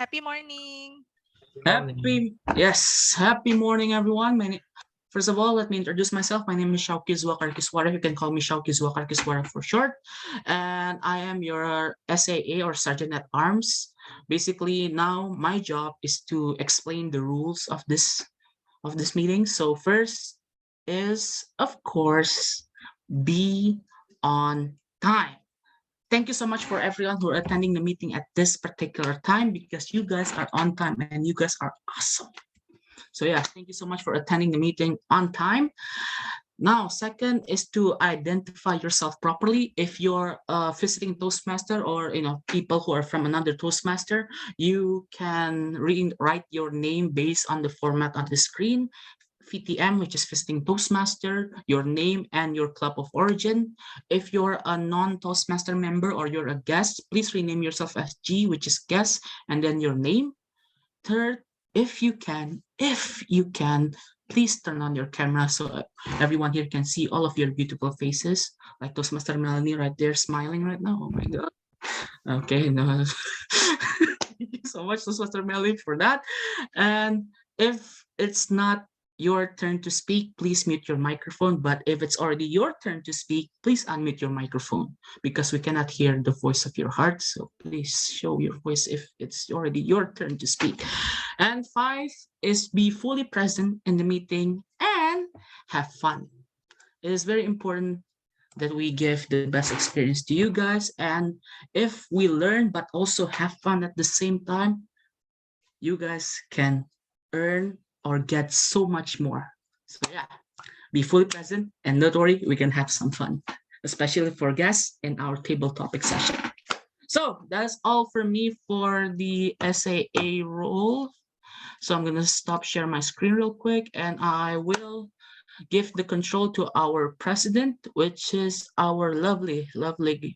Happy morning. Happy morning, everyone. First of all, let me introduce myself. My name is Syauqi Kiswara. You can call me Syauqi Kiswara for short. And I am your SAA or Sergeant at Arms. Basically, now my job is to explain the rules of this meeting. So first is, of course, be on time. Thank you so much for everyone who are attending the meeting at this particular time, because you guys are on time and you guys are awesome. So yeah, thank you so much for attending the meeting on time. Now, second is to identify yourself properly. If you're visiting Toastmaster or people who are from another Toastmaster, you can write your name based on the format on the screen. VTM, which is visiting Toastmaster, your name and your club of origin. If you're a non-Toastmaster member or you're a guest, please rename yourself as G, which is guest, and then your name. Third, if you can, please turn on your camera so everyone here can see all of your beautiful faces, like Toastmaster Melanie right there smiling right now. Oh my God. Okay, no. Thank you so much, Toastmaster Melanie, for that. And if it's not your turn to speak, please mute your microphone. But if it's already your turn to speak, please unmute your microphone, because we cannot hear the voice of your heart. So please show your voice if it's already your turn to speak. And 5 is be fully present in the meeting and have fun. It is very important that we give the best experience to you guys. And if we learn but also have fun at the same time, you guys can earn or get so much more. So yeah, be fully present, and don't worry, we can have some fun, especially for guests in our table topic session. So that's all for me for the SAA role. So I'm gonna stop share my screen real quick, and I will give the control to our president, which is our lovely,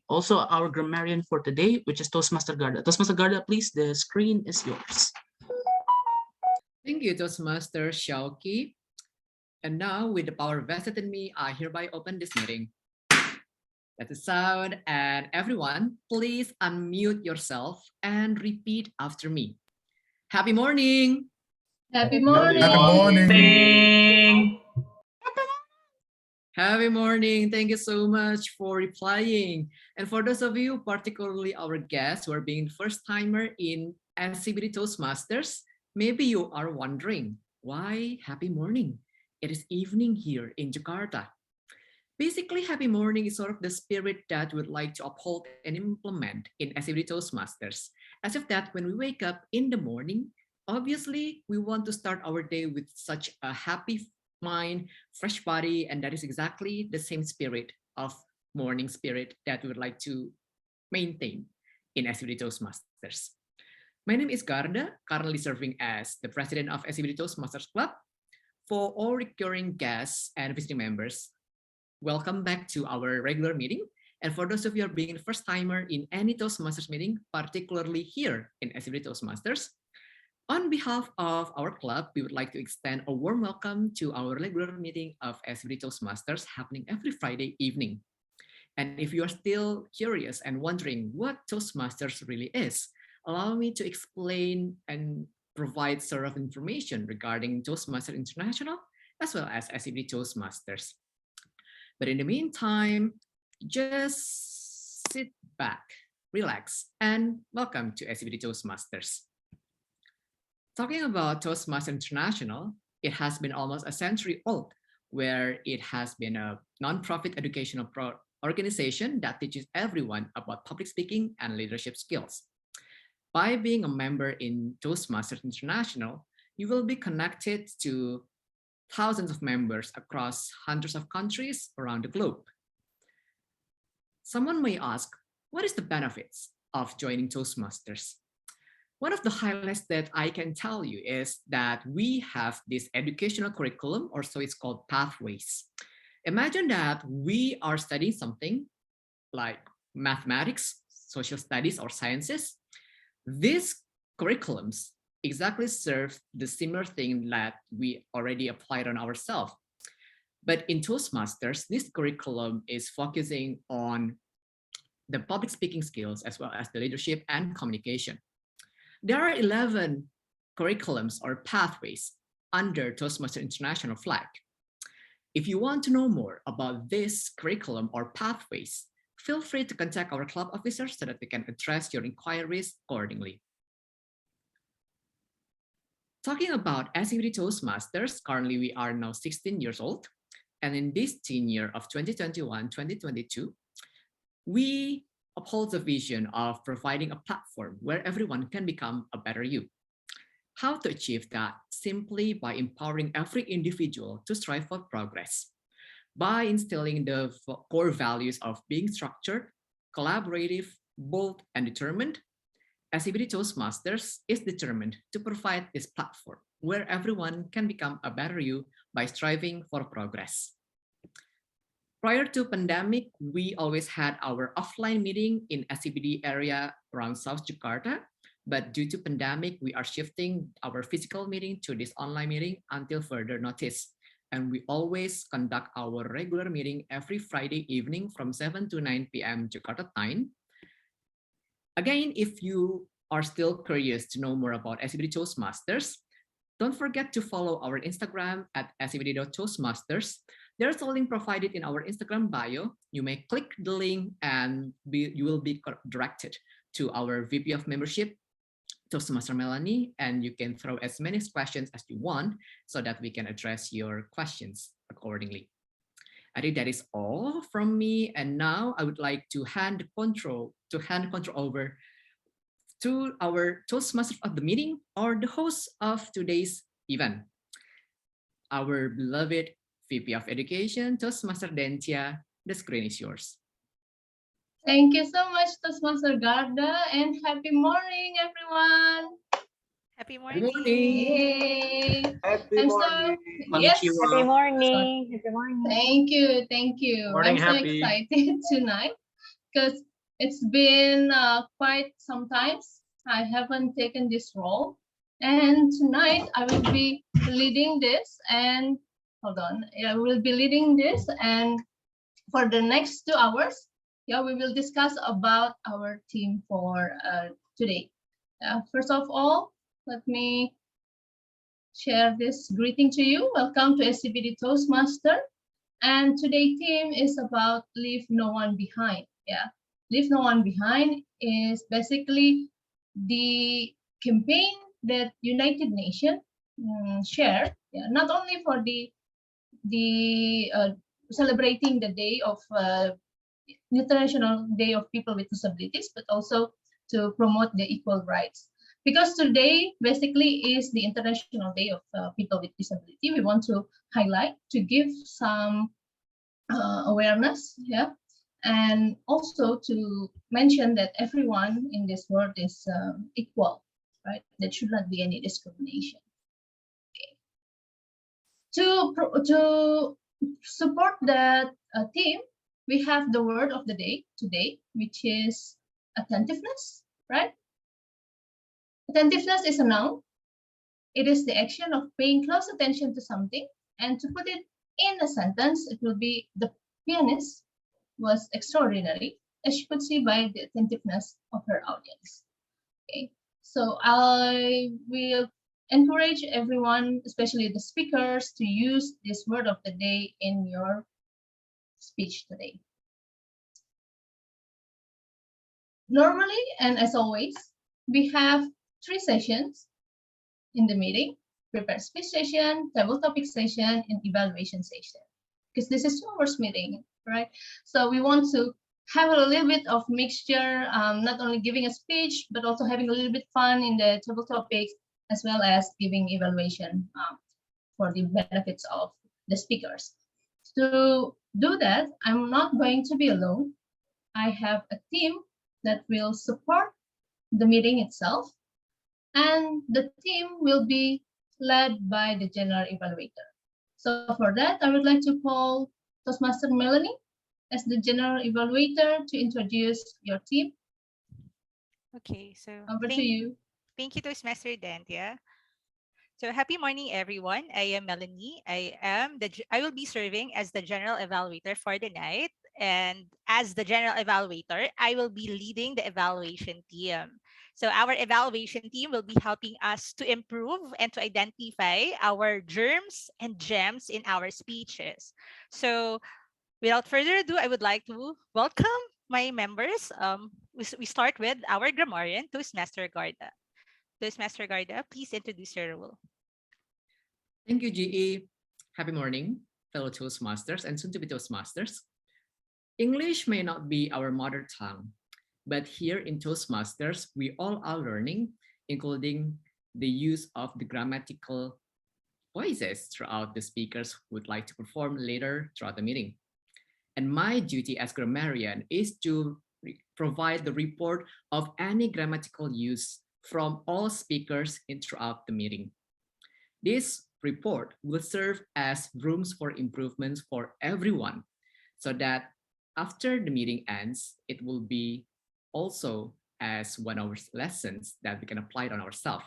also our grammarian for today, which is Toastmaster Garda. Toastmaster Garda, please, the screen is yours. Thank you, Toastmaster Syauqi. And now, with the power vested in me, I hereby open this meeting. That's the sound. And everyone, please unmute yourself and repeat after me. Happy morning. Happy morning. Happy morning. Happy morning. Thank you so much for replying. And for those of you, particularly our guests who are being first timer in SCBD Toastmasters, maybe you are wondering, why happy morning? It is evening here in Jakarta. Basically, happy morning is sort of the spirit that we would like to uphold and implement in SCBD Toastmasters. As if that when we wake up in the morning, obviously we want to start our day with such a happy mind, fresh body, and that is exactly the same spirit of morning spirit that we would like to maintain in SCBD Toastmasters. My name is Garda, currently serving as the president of SCBD Toastmasters Club. For all recurring guests and visiting members, welcome back to our regular meeting. And for those of you who are being the first timer in any Toastmasters meeting, particularly here in SCBD Toastmasters, on behalf of our club, we would like to extend a warm welcome to our regular meeting of SCBD Toastmasters happening every Friday evening. And if you are still curious and wondering what Toastmasters really is, allow me to explain and provide sort of information regarding Toastmasters International as well as SCBD Toastmasters. But in the meantime, just sit back, relax, and welcome to SCBD Toastmasters. Talking about Toastmasters International, it has been almost a century old, where it has been a non-profit educational organization that teaches everyone about public speaking and leadership skills. By being a member in Toastmasters International, you will be connected to thousands of members across hundreds of countries around the globe. Someone may ask, what is the benefits of joining Toastmasters? One of the highlights that I can tell you is that we have this educational curriculum, or so it's called pathways. Imagine that we are studying something like mathematics, social studies, or sciences. These curriculums exactly serve the similar thing that we already applied on ourselves. But in Toastmasters, this curriculum is focusing on the public speaking skills as well as the leadership and communication. There are 11 curriculums or pathways under Toastmaster International flag. If you want to know more about this curriculum or pathways, feel free to contact our club officers so that we can address your inquiries accordingly. Talking about SCBD Toastmasters, currently we are now 16 years old. And in this teen year of 2021-2022, we uphold the vision of providing a platform where everyone can become a better you. How to achieve that? Simply by empowering every individual to strive for progress, by instilling the core values of being structured, collaborative, bold, and determined. SCBD Toastmasters is determined to provide this platform where everyone can become a better you by striving for progress. Prior to pandemic, we always had our offline meeting in SCBD area around South Jakarta. But due to pandemic, we are shifting our physical meeting to this online meeting until further notice. And we always conduct our regular meeting every Friday evening from 7 to 9 p.m. Jakarta time. Again, if you are still curious to know more about SCBD Toastmasters, don't forget to follow our Instagram at scbd.toastmasters. There's a link provided in our Instagram bio. You may click the link and you will be directed to our VP of Membership, Toastmaster Melanie, and you can throw as many questions as you want so that we can address your questions accordingly. I think that is all from me, and now I would like to hand control over to our Toastmaster of the meeting or the host of today's event, our beloved VP of Education, Toastmaster Dentia. The screen is yours. Thank you so much, Toastmaster Garda, and happy morning, everyone. Happy morning. Yay. Happy morning. Yes. Konnichiwa. morning. Happy morning. Thank you. Morning, I'm so happy. excited tonight because it's been quite some time. I haven't taken this role, and tonight I will be leading this. And hold on, I will be leading this, and for the next 2 hours. Yeah, we will discuss about our theme for today. First of all, let me share this greeting to you. Welcome to SCBD Toastmaster. And today's theme is about leave no one behind. Yeah, leave no one behind is basically the campaign that United Nations shared. Yeah, not only for the celebrating the day of International Day of People with Disabilities, but also to promote the equal rights. Because today basically is the International Day of People with Disability, we want to highlight, to give some awareness, yeah, and also to mention that everyone in this world is equal, right? There should not be any discrimination. Okay. To support that theme, we have the word of the day today, which is attentiveness, right? Attentiveness is a noun. It is the action of paying close attention to something. And to put it in a sentence, it will be the pianist was extraordinary, as you could see by the attentiveness of her audience. Okay, so I will encourage everyone, especially the speakers, to use this word of the day in your speech today. Normally, and as always, we have 3 sessions in the meeting: prepared speech session, table topic session, and evaluation session. Because this is 2 hours meeting, right? So we want to have a little bit of mixture, not only giving a speech, but also having a little bit fun in the table topics, as well as giving evaluation for the benefits of the speakers. To do that, I'm not going to be alone. I have a team that will support the meeting itself, and the team will be led by the general evaluator. So for that, I would like to call Toastmaster Melanie as the general evaluator to introduce your team. Okay, so Over to you. Thank you, Toastmaster Dentia. So happy morning, everyone. I am Melanie. I will be serving as the general evaluator for the night. And as the general evaluator, I will be leading the evaluation team. So our evaluation team will be helping us to improve and to identify our germs and gems in our speeches. So without further ado, I would like to welcome my members. We start with our grammarian, Toastmaster Garda. Toastmaster Garda, please introduce your role. Thank you, GE. Happy morning, fellow Toastmasters and soon-to-be Toastmasters. English may not be our mother tongue, but here in Toastmasters, we all are learning, including the use of the grammatical voices throughout the speakers would like to perform later throughout the meeting. And my duty as grammarian is to provide the report of any grammatical use from all speakers throughout the meeting. This report will serve as rooms for improvements for everyone so that after the meeting ends, it will be also as one of our lessons that we can apply it on ourselves.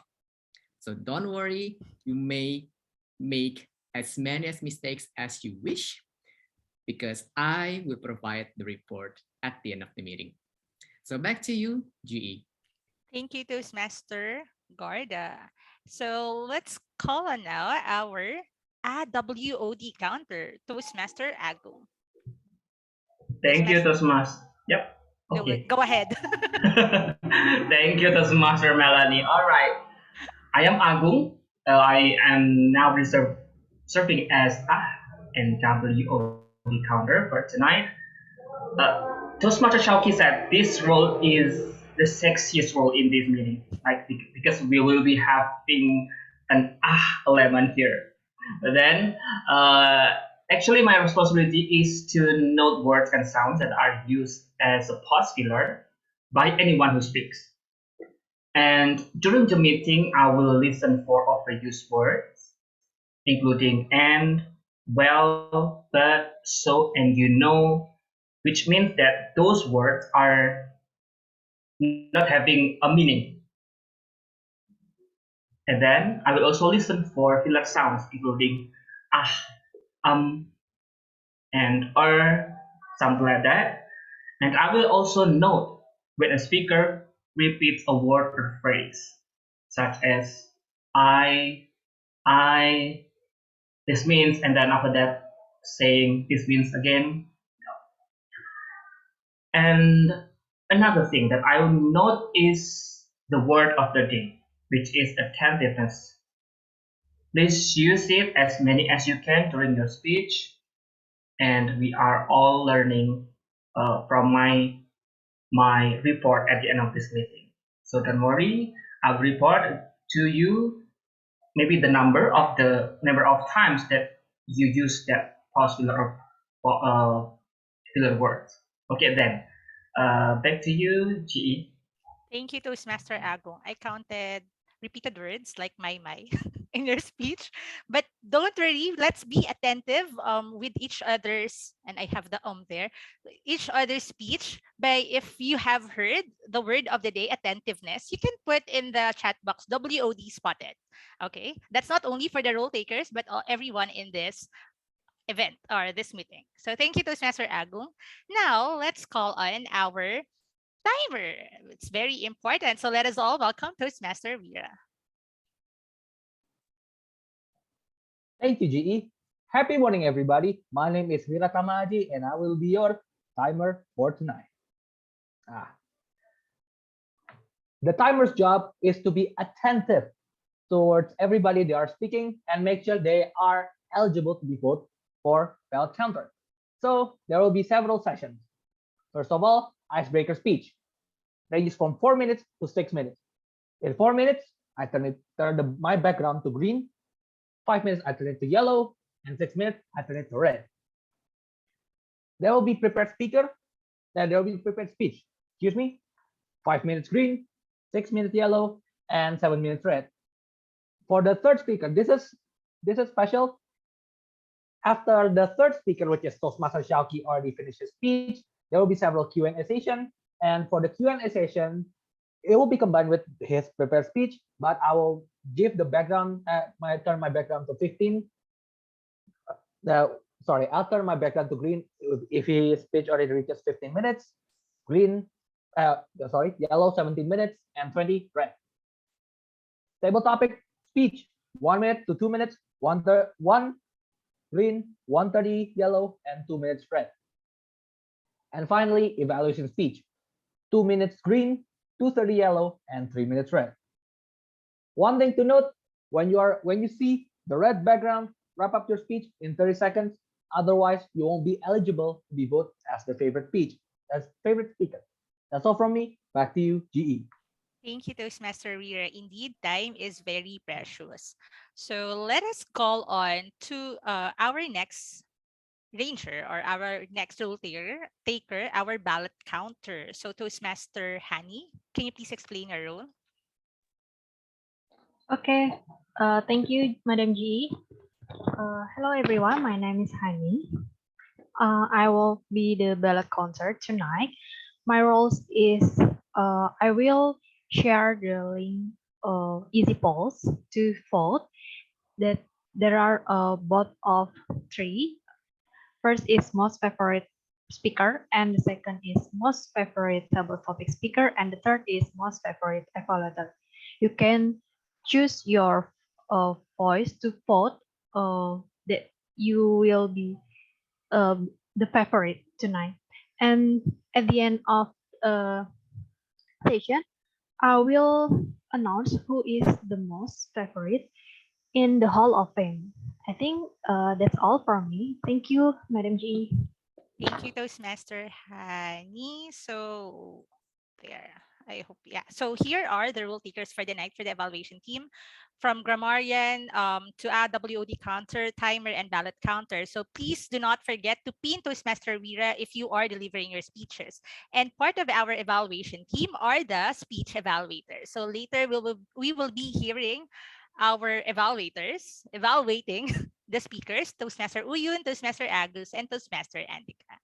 So don't worry, you may make as many mistakes as you wish because I will provide the report at the end of the meeting. So back to you, GE. Thank you, Toastmaster Garda. So let's call on now our AWOD counter, Toastmaster Ago. Thank you, Toastmaster. Yep. Okay. Go ahead. Thank you, Toastmaster Melanie. All right. I am Agung. I am now serving as NWOD counter for tonight. Toastmaster Syauqi said this role is the sexiest role in this meeting, like because we will be having an element here. But then, actually, my responsibility is to note words and sounds that are used as a pause filler by anyone who speaks. And during the meeting, I will listen for overused words, including and, well, but, so, and you know, which means that those words are not having a meaning. And then I will also listen for filler sounds, including and something like that. And I will also note when a speaker repeats a word or phrase, such as I, this means, and then after that saying this means again. And another thing that I will note is the word of the day, which is attentiveness. Please use it as many as you can during your speech, and we are all learning from my report at the end of this meeting. So don't worry, I'll report to you maybe the number of times that you use that pause filler or filler words. Okay, then back to you, GE. Thank you, Toastmaster Agong. I counted repeated words like my in your speech, but don't worry, let's be attentive with each other's, and I have the there, each other's speech. By if you have heard the word of the day, attentiveness, you can put in the chat box WOD spotted. Okay, that's not only for the role takers, but everyone in this event or this meeting. So thank you, Toastmaster Agong. Now let's call on our timer. It's very important. So let us all welcome Toastmaster Vera. Thank you, GE. Happy morning, everybody. My name is Vira Kamaji, and I will be your timer for tonight. The timer's job is to be attentive towards everybody they are speaking and make sure they are eligible to be voted for bell counter. So there will be several sessions. First of all, icebreaker speech ranges from 4 minutes to 6 minutes. In 4 minutes, I turn my background to green. 5 minutes, I turn it to yellow, and 6 minutes, I turn it to red. There will be prepared speaker, then there will be prepared speech. Excuse me, 5 minutes green, 6 minutes yellow, and 7 minutes red. For the third speaker, this is special. After the third speaker, which is Toastmaster Syauqi, already finished his speech, there will be several Q&A sessions. And for the Q&A session, it will be combined with his prepared speech, but I will give the background, turn my background to 15. I'll turn my background to green if his speech already reaches 15 minutes, green, Yellow 17 minutes and 20 red. Table topic speech 1 minute to 2 minutes, one green, 130 yellow, and 2 minutes red. And finally, evaluation speech 2 minutes green, 230 yellow, and 3 minutes red. One thing to note, when you see the red background, wrap up your speech in 30 seconds. Otherwise, you won't be eligible to be voted as the favorite speaker. That's all from me. Back to you, GE. Thank you, Toastmaster Rira. Indeed, time is very precious. So let us call on to our next ranger or our next role taker, our ballot counter. So Toastmaster Hani, can you please explain your role? Okay, thank you, Madam G. Hello everyone, my name is Hani. I will be the ballot counter tonight. My roles is I will share the link easy polls to vote. That there are both of three. First is most favorite speaker, and the second is most favorite table topic speaker, and the third is most favorite evaluator. You can choose your voice to vote that you will be the favorite tonight. And at the end of session, I will announce who is the most favorite in the Hall of Fame. I think that's all from me. Thank you, Madam G. Thank you, Toastmaster Hani. So there, I hope, yeah. So here are the rule takers for the night for the evaluation team, from grammarian to WOD counter, timer, and ballot counter. So please do not forget to pin Toastmaster Rira if you are delivering your speeches. And part of our evaluation team are the speech evaluators. So later we will be hearing our evaluators evaluating the speakers, Toastmaster Uyun, Toastmaster Agus, and Toastmaster Andika.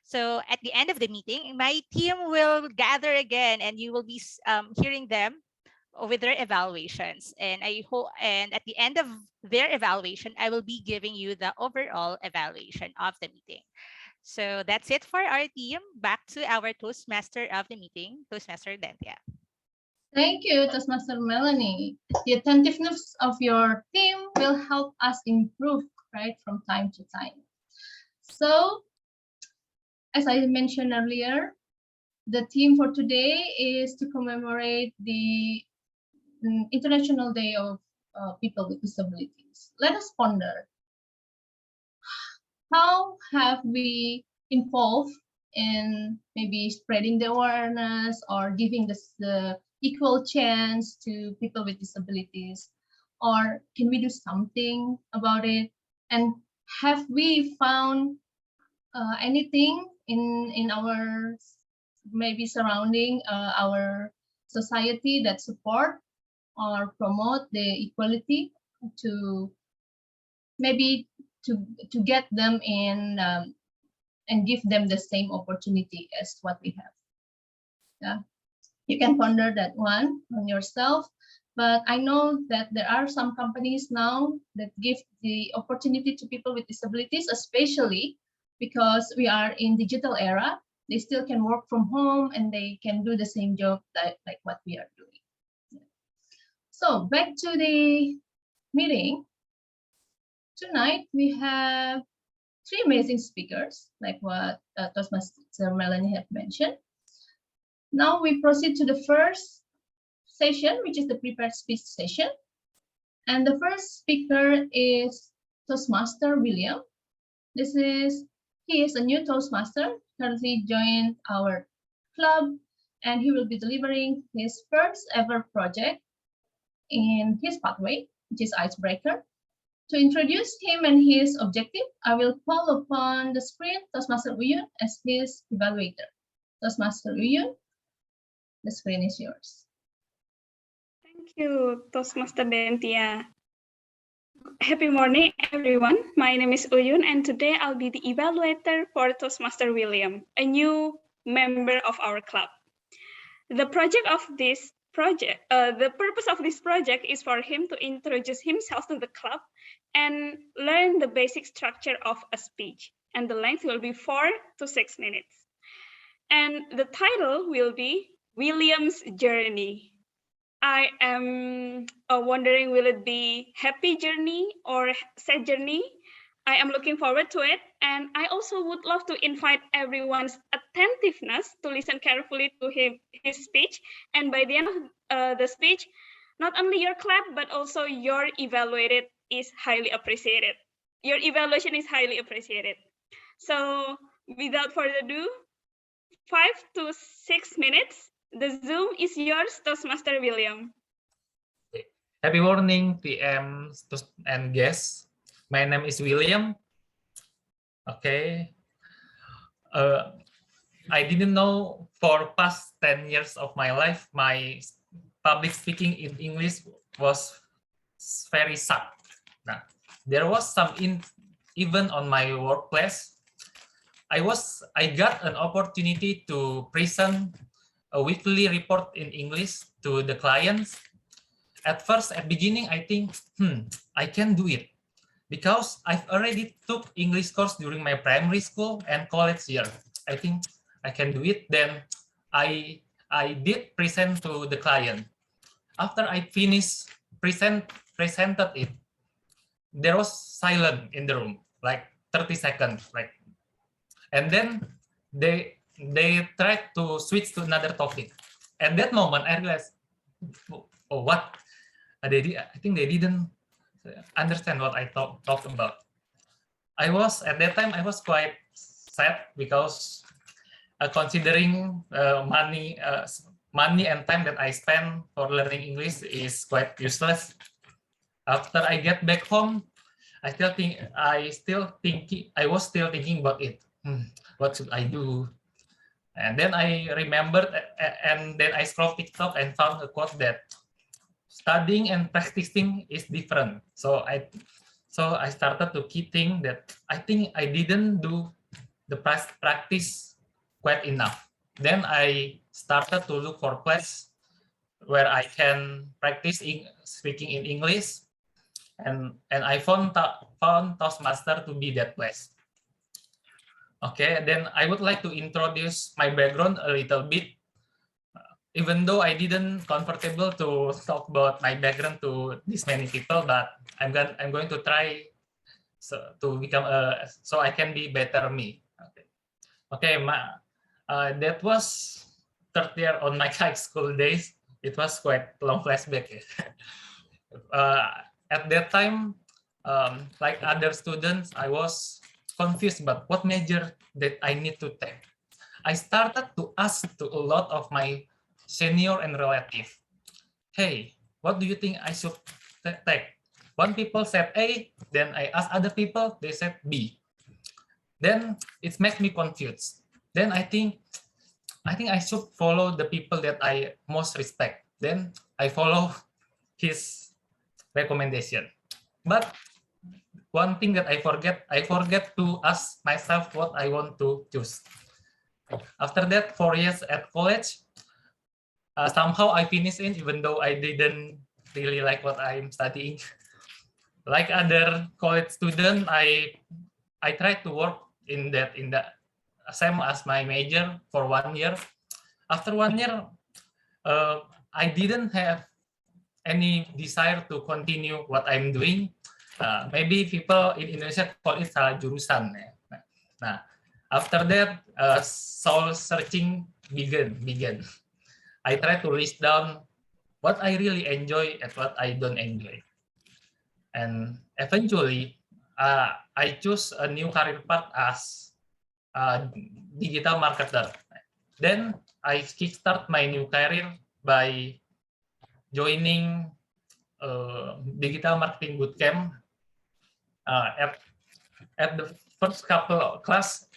So at the end of the meeting, my team will gather again and you will be hearing them with their evaluations. And I hope, and at the end of their evaluation, I will be giving you the overall evaluation of the meeting. So that's it for our team. Back to our Toastmaster of the meeting, Toastmaster Dentia. Thank you, Toastmaster Melanie. The attentiveness of your team will help us improve, right, from time to time. So, as I mentioned earlier, the theme for today is to commemorate the International Day of People with Disabilities. Let us ponder, how have we involved in maybe spreading the awareness or giving the equal chance to people with disabilities? Or can we do something about it? And have we found anything in our maybe surrounding our society that support or promote the equality to maybe to get them in and give them the same opportunity as what we have? Yeah, you can ponder that one on yourself. But I know that there are some companies now that give the opportunity to people with disabilities, especially because we are in digital era. They still can work from home and they can do the same job like what we are doing. Yeah. So back to the meeting. Tonight we have three amazing speakers, like what Toastmaster Melanie had mentioned. Now we proceed to the first session, which is the prepared speech session. And the first speaker is Toastmaster William. He is a new Toastmaster, currently joined our club, and he will be delivering his first ever project in his pathway, which is Icebreaker. To introduce him and his objective, I will call upon the screen Toastmaster Uyun as his evaluator. Toastmaster Uyun, the screen is yours. Thank you, Toastmaster Dentia. Happy morning, everyone. My name is Uyun, and today I'll be the evaluator for Toastmaster William, a new member of our club. The purpose of this project is for him to introduce himself to the club and learn the basic structure of a speech, and the length will be 4 to 6 minutes. And the title will be William's Journey. I am wondering, will it be happy journey or sad journey? I am looking forward to it. And I also would love to invite everyone's attentiveness to listen carefully to his speech. And by the end of the speech, not only your clap, but also your evaluated is highly appreciated. Your evaluation is highly appreciated. So without further ado, 5 to 6 minutes. The Zoom is yours, Toastmaster William. Happy morning, PM and guests. My name is William. Okay. I didn't know for past 10 years of my life, my public speaking in English was very suck. Nah, there was some even on my workplace. I got an opportunity to present a weekly report in English to the clients. At first, at beginning, I think, I can do it because I've already took English course during my primary school and college year. I think I can do it. Then I did present to the client. After I finished presented it, there was silence in the room, like 30 seconds, like, and then they tried to switch to another topic. At that moment, I realized, oh, what? I think they didn't understand what I talked about. At that time, I was quite sad because considering money and time that I spend for learning English is quite useless. After I get back home, I was still thinking about it. What should I do? And then I remembered, and then I scrolled TikTok and found a quote that studying and practicing is different. So I started to keep thinking that I think I didn't do the practice quite enough. Then I started to look for place where I can practice speaking in English, and I found Toastmaster to be that place. Okay, then I would like to introduce my background a little bit. Even though I didn't comfortable to talk about my background to this many people, but I'm going to try to become so I can be better me. Okay, that was third year on my high school days. It was quite long flashback. At that time, like other students, I was confused about what major that I need to take. I started to ask to a lot of my senior and relative, hey, what do you think I should take? One people said A, then I asked other people, they said B. Then it makes me confused. Then I think I should follow the people that I most respect. Then I follow his recommendation. But one thing that I forget to ask myself what I want to choose. After that, 4 years at college, somehow I finished in, even though I didn't really like what I'm studying. Like other college student, I tried to work in the same as my major for 1 year. After 1 year, I didn't have any desire to continue what I'm doing. Maybe people in Indonesia call it salah jurusan. Nah, after that, soul searching began. I try to list down what I really enjoy and what I don't enjoy. And eventually, I choose a new career path as a digital marketer. Then I kickstart my new career by joining digital marketing bootcamp. At the first couple of class,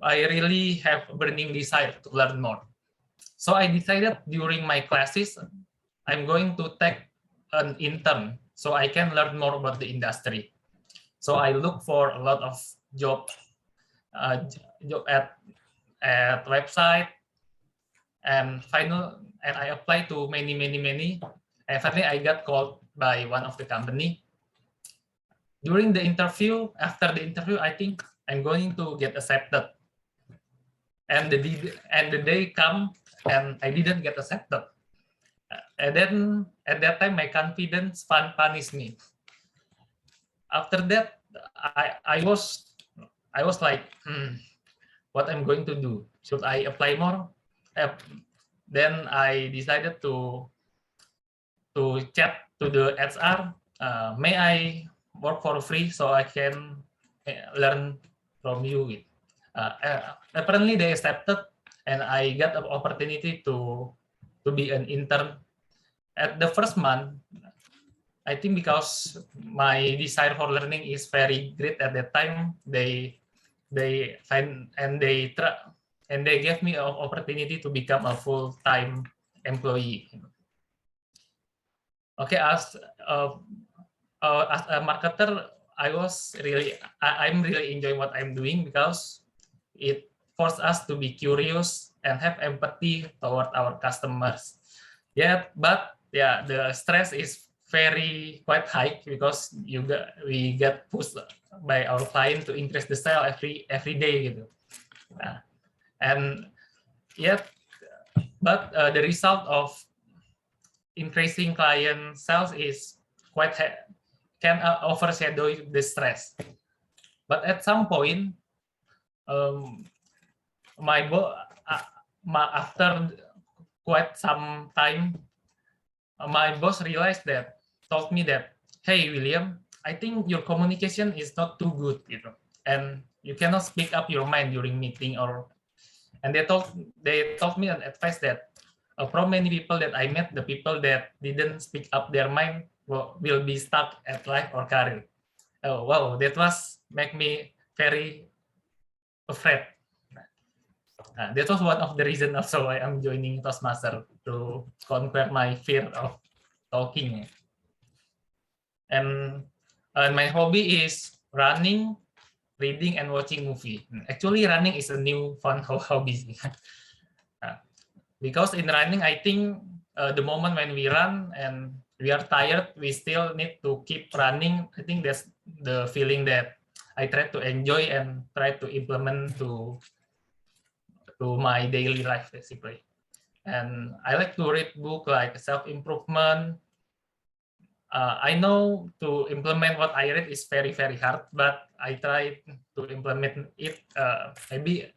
I really have a burning desire to learn more. So I decided during my classes, I'm going to take an intern so I can learn more about the industry. So I look for a lot of job at website, and I applied to many. And finally, I got called by one of the company. During the interview, after the interview, I think I'm going to get accepted. and the day come and I didn't get accepted. And then at that time my confidence punished me. After that, I was like, what I'm going to do? Should I apply more? Then I decided to chat to the HR. May I work for free so I can learn from you? Apparently they accepted, and I got an opportunity to be an intern. At the first month, I think because my desire for learning is very great at that time, they find and they gave me an opportunity to become a full-time employee. Okay, as a marketer, I'm really enjoying what I'm doing because it forced us to be curious and have empathy toward our customers. But the stress is quite high because we get pushed by our client to increase the sale every day gitu. And but the result of increasing client sales is can overshadow the stress. But at some point, after quite some time, my boss told me that, hey William, I think your communication is not too good, and you cannot speak up your mind during meeting and they told me an advice that from many people that I met, the people that didn't speak up their mind will be stuck at life or career. Oh wow, that was make me very afraid. That was one of the reasons also why I'm joining Toastmaster, to conquer my fear of talking. And my hobby is running, reading, and watching movie. Actually, running is a new fun hobby. Because in running, I think the moment when we run and we are tired, we still need to keep running. I think that's the feeling that I try to enjoy and try to implement to my daily life, basically. And I like to read books like self-improvement. I know to implement what I read is very, very hard, but I try to implement it maybe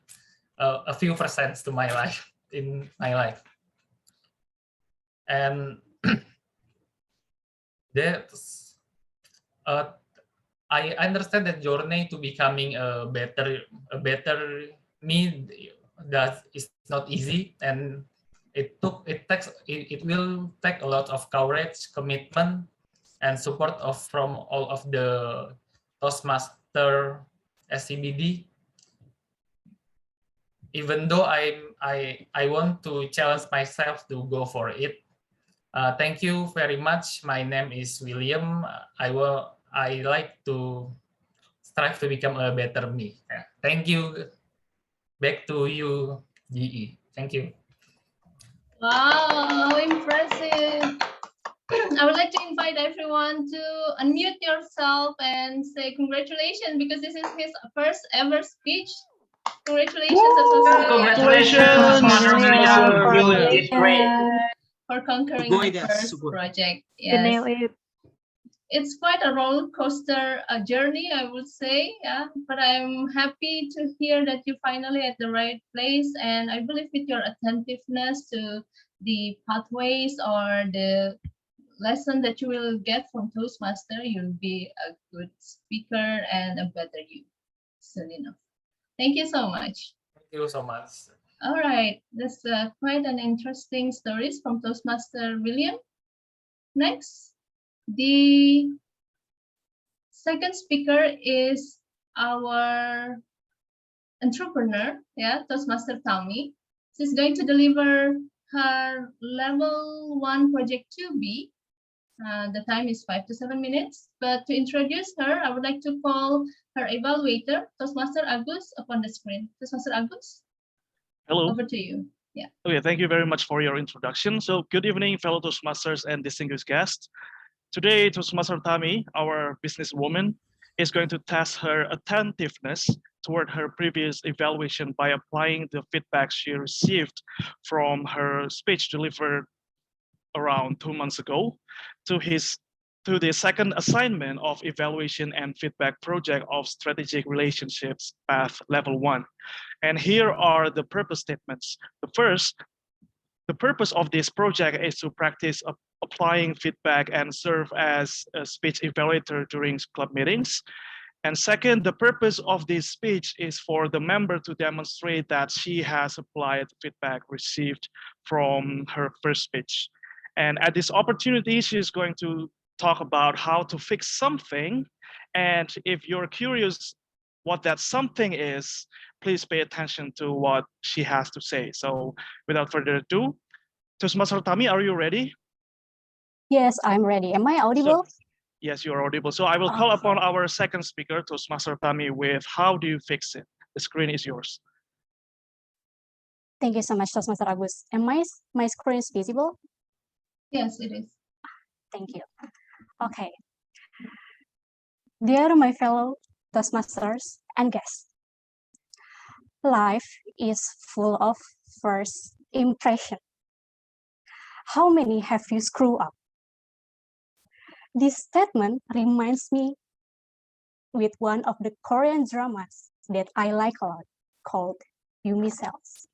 a few percent to my life, in my life. And that's I understand that journey to becoming a better me is not easy, and it will take a lot of courage, commitment, and support from all of the Toastmaster SCBD. Even though I want to challenge myself to go for it. Thank you very much. My name is William. I like to strive to become a better me. Thank you. Back to you, GE. Thank you. Wow, how impressive. I would like to invite everyone to unmute yourself and say congratulations, because this is his first ever speech. Congratulations, Congratulations, William. You did great. For conquering the first project. Yes. It's quite a roller coaster journey, I would say. Yeah, but I'm happy to hear that you're finally at the right place, and I believe with your attentiveness to the pathways or the lesson that you will get from Toastmaster, you'll be a good speaker and a better you soon enough. Thank you so much. Thank you so much. All right, that's quite an interesting stories from Toastmaster William. Next, the second speaker is our entrepreneur, Toastmaster Tami. She's going to deliver her level 1 project 2B. The time is 5 to 7 minutes, but to introduce her, I would like to call her evaluator, Toastmaster Agus, upon the screen. Toastmaster Agus? Hello. Over to you. Yeah. Okay, thank you very much for your introduction. So good evening, fellow Toastmasters and distinguished guests. Today, Toastmaster Tami, our businesswoman, is going to test her attentiveness toward her previous evaluation by applying the feedback she received from her speech delivered around 2 months ago to the second assignment of evaluation and feedback project of strategic relationships path level 1. And here are the purpose statements. The first, the purpose of this project is to practice applying feedback and serve as a speech evaluator during club meetings. And second, the purpose of this speech is for the member to demonstrate that she has applied feedback received from her first speech. And at this opportunity, she's going to talk about how to fix something. And if you're curious what that something is, please pay attention to what she has to say. So without further ado, Toastmaster Tami, are you ready? Yes, I'm ready. Am I audible? Yes, you're audible. So I will call upon our second speaker, Toastmaster Tami, with how do you fix it? The screen is yours. Thank you so much, Toastmaster Agus. Am my screen is visible? Yes, it is. Thank you. Okay. Dear my fellow Toastmasters and guests, life is full of first impression. How many have you screwed up? This statement reminds me with one of the Korean dramas that I like a lot, called Yumi Cells.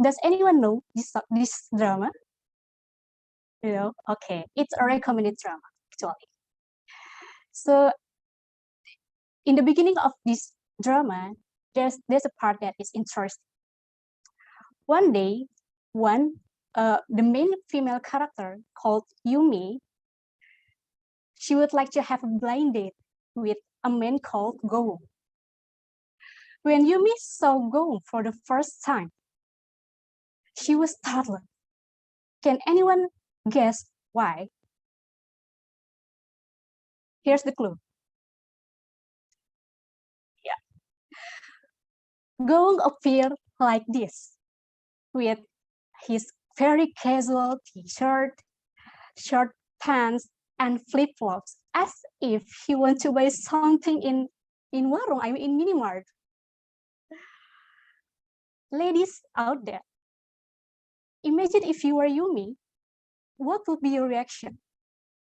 Does anyone know this drama? You know, okay, it's a recommended drama actually. So in the beginning of this drama, there's a part that is interesting. One day, the main female character called Yumi, she would like to have a blind date with a man called Go. When Yumi saw Go for the first time, she was startled. Can anyone guess why? Here's the clue. Yeah. Go appeared like this, with his very casual t-shirt, short pants, and flip-flops, as if he wants to buy something in warung, I mean in Minimart. Ladies out there, imagine if you were Yumi, what would be your reaction?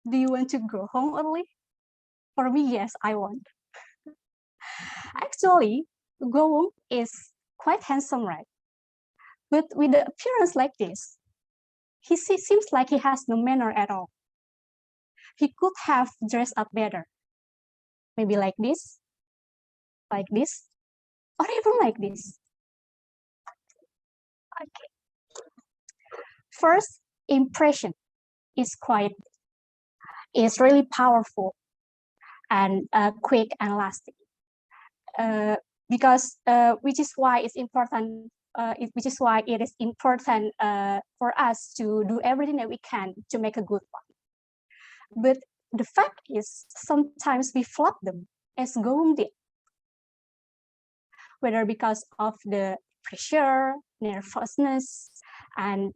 Do you want to go home early? For me, yes, I want. Actually, Go is quite handsome, right? But with the appearance like this, he seems like he has no manner at all. He could have dressed up better. Maybe like this, or even like this. Okay. First impression is really powerful and quick and lasting. Which is why it's important. Which is why it is important for us to do everything that we can to make a good one. But the fact is, sometimes we flop them, as Goong did. Whether because of the pressure, nervousness, and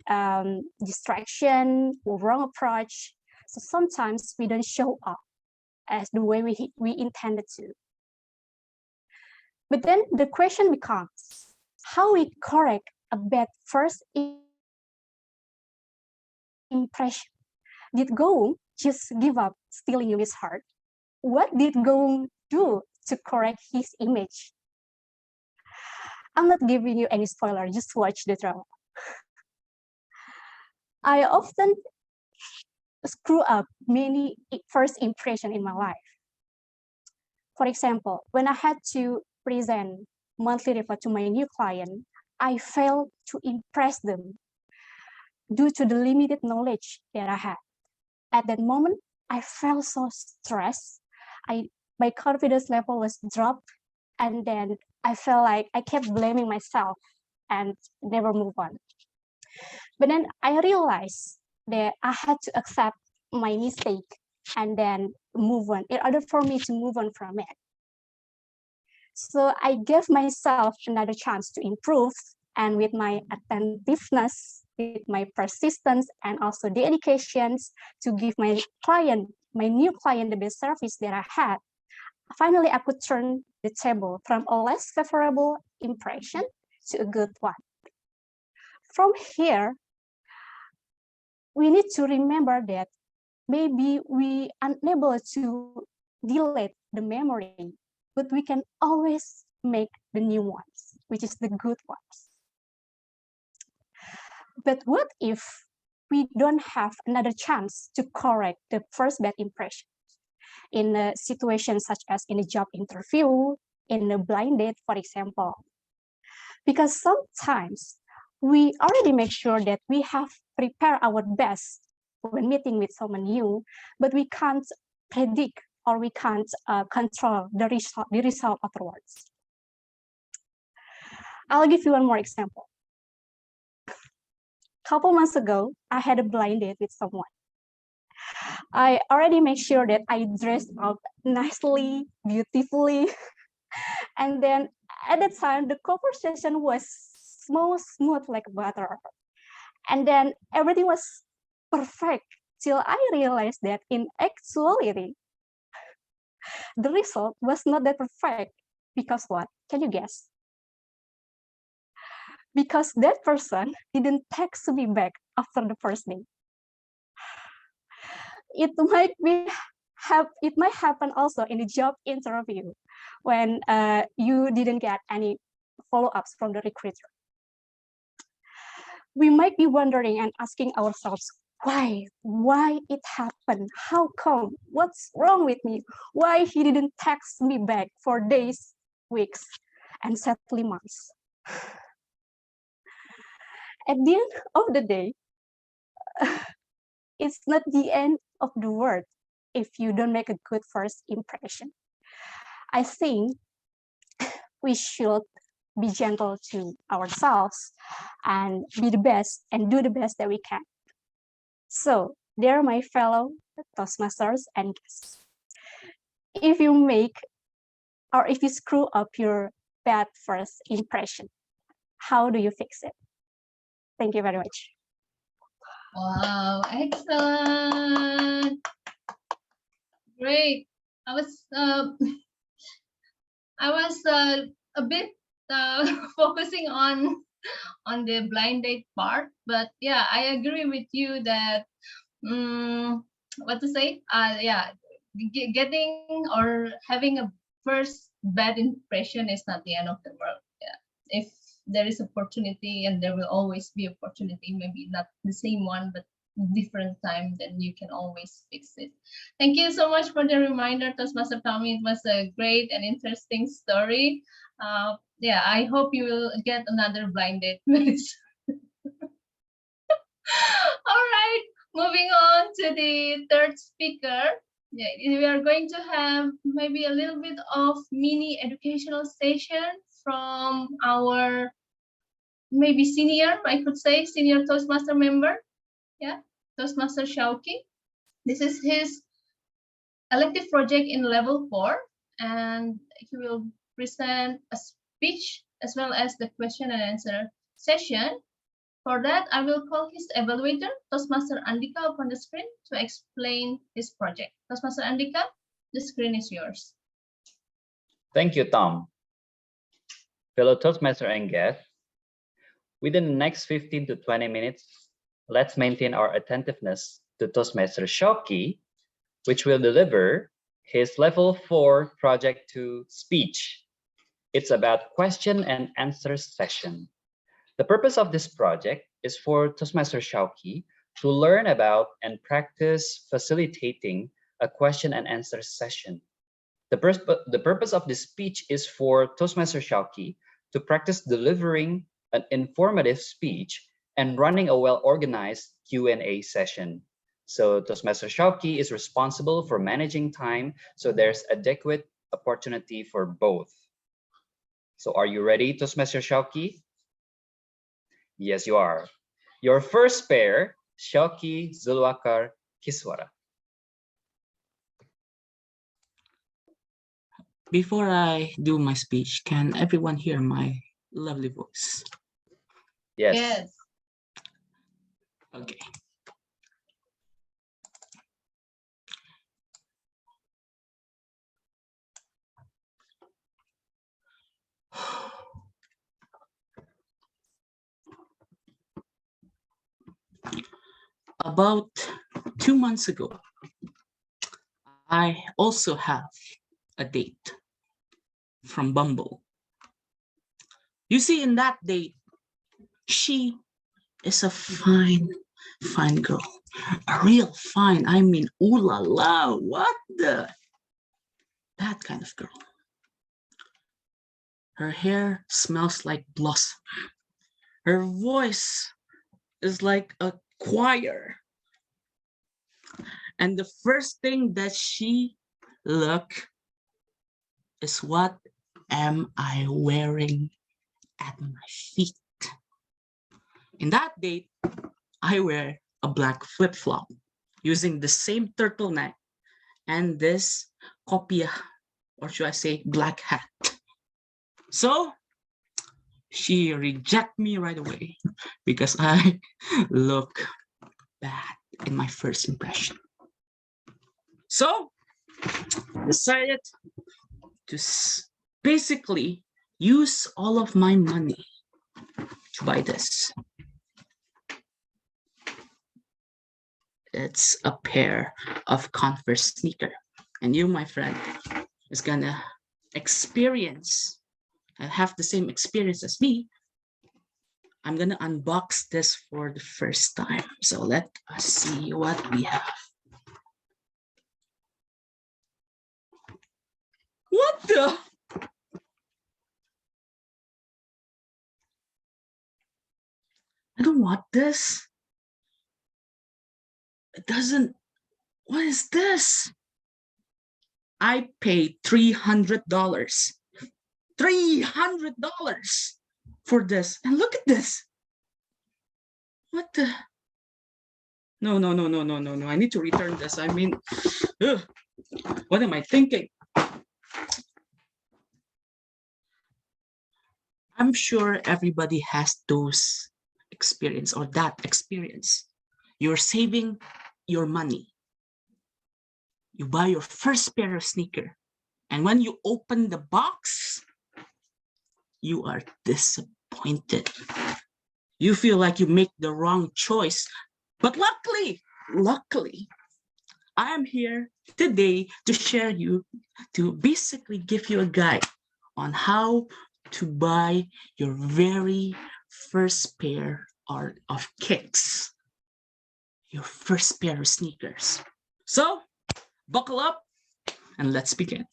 distraction or wrong approach. So sometimes we don't show up as the way we intended to. But then the question becomes, how we correct a bad first impression? Did Goong just give up stealing Yumi's heart? What did Goong do to correct his image? I'm not giving you any spoiler, just watch the drama. I often screw up many first impressions in my life. For example, when I had to present monthly report to my new client, I failed to impress them due to the limited knowledge that I had. At that moment, I felt so stressed. My confidence level was dropped, and then I felt like I kept blaming myself and never move on. But then I realized that I had to accept my mistake and then move on in order for me to move on from it. So I gave myself another chance to improve, and with my attentiveness, with my persistence, and also dedications to give my client my new client the best service that I had, finally I could turn the table from a less favorable impression to a good one. From here, we need to remember that maybe we are unable to delete the memory, but we can always make the new ones, which is the good ones. But what if we don't have another chance to correct the first bad impression in a situation such as in a job interview, in a blind date, for example? Because sometimes we already make sure that we have prepared our best when meeting with someone new, but we can't predict or we can't control the result afterwards. I'll give you one more example. A couple months ago, I had a blind date with someone. I already made sure that I dressed up nicely, beautifully. And then at that time, the conversation was smooth like butter. And then everything was perfect till I realized that in actuality, the result was not that perfect. Because what? Can you guess? Because that person didn't text me back after the first day. It might happen also in a job interview when you didn't get any follow-ups from the recruiter. We might be wondering and asking ourselves, why it happened? How come? What's wrong with me? Why he didn't text me back for days, weeks, and sadly months? At the end of the day, it's not the end of the world if you don't make a good first impression. I think we should be gentle to ourselves and be the best and do the best that we can. So, there, my fellow Toastmasters and guests, if you make or if you screw up your bad first impression, how do you fix it? Thank you very much. Wow, excellent. Great. I was a bit focusing on the blind date part, but yeah, I agree with you that what to say? Yeah, getting or having a first bad impression is not the end of the world. Yeah, if there is opportunity, and there will always be opportunity, maybe not the same one, but different time, then you can always fix it. Thank you so much for the reminder, Toastmaster Tami. It was a great and interesting story. Yeah, I hope you will get another blind date very soon. All right, moving on to the third speaker. Yeah, we are going to have maybe a little bit of mini educational session from our maybe senior, I could say, senior Toastmaster member. Yeah, Toastmaster Syauqi. This is his elective project in level 4, and he will present a speech as well as the question and answer session. For that, I will call his evaluator, Toastmaster Andika, upon the screen to explain his project. Toastmaster Andika, the screen is yours. Thank you, Tom. Fellow Toastmaster and guests, within the next 15 to 20 minutes, let's maintain our attentiveness to Toastmaster Syauqi, which will deliver his level 4 project to speech. It's about question and answer session. The purpose of this project is for Toastmaster Syauqi to learn about and practice facilitating a question and answer session. The purpose of this speech is for Toastmaster Syauqi to practice delivering an informative speech and running a well-organized Q&A session. So Toastmaster Syauqi is responsible for managing time, so there's adequate opportunity for both. So are you ready, Toastmaster Syauqi? Yes, you are. Your first pair, Syauqi Zulwakar Kiswara. Before I do my speech, can everyone hear my lovely voice? Yes. Yes. Okay. About 2 months ago, I also have a date from Bumble. You see, in that date, she is a fine girl. A real fine. I mean, ooh la la, what the? That kind of girl. Her hair smells like blossom. Her voice is like a choir. And the first thing that she look is, what am I wearing at my feet? In that date, I wear a black flip-flop using the same turtleneck and this copia, or should I say black hat. So she rejected me right away because I look bad in my first impression. So decided to basically use all of my money to buy this. It's a pair of Converse sneaker. And you, my friend, is gonna experience and have the same experience as me. I'm gonna unbox this for the first time. So let us see what we have. What the? I don't want this. It doesn't. What is this? I paid $300. $300 for this. And look at this. What the? No. I need to return this. I mean, ugh, what am I thinking? I'm sure everybody has those experience or that experience. You're saving your money. You buy your first pair of sneaker. And when you open the box, you are disappointed. You feel like you make the wrong choice. But luckily, I am here today to share you, to basically give you a guide on how to buy your very first pair of kicks, your first pair of sneakers. So buckle up and let's begin.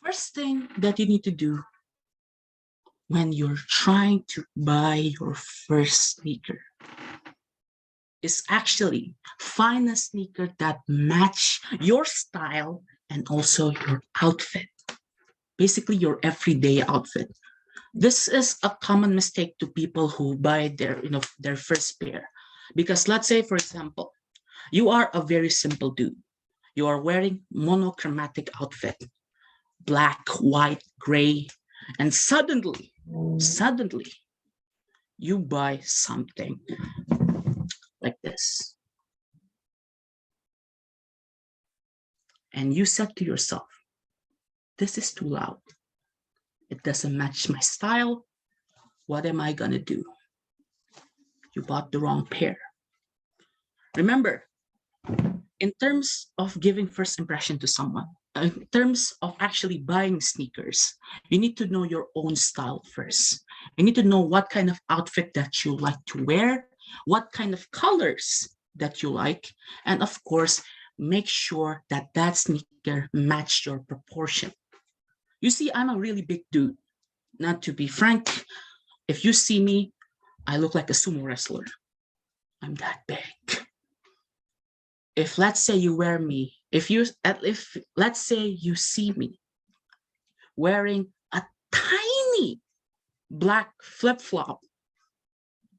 First thing that you need to do when you're trying to buy your first sneaker is actually find a sneaker that match your style and also your outfit, basically your everyday outfit. This is a common mistake to people who buy their first pair, because let's say, for example, you are a very simple dude. You are wearing monochromatic outfit, black, white, gray, and suddenly you buy something like this. And you said to yourself, this is too loud. It doesn't match my style. What am I gonna do? You bought the wrong pair. Remember, in terms of giving first impression to someone, in terms of actually buying sneakers, you need to know your own style first. You need to know what kind of outfit that you like to wear, what kind of colors that you like, and of course, make sure that that sneaker match your proportion. You see, I'm a really big dude. Not to be frank, if you see me, I look like a sumo wrestler. I'm that big. If let's say you wear me, if let's say you see me wearing a tiny black flip-flop,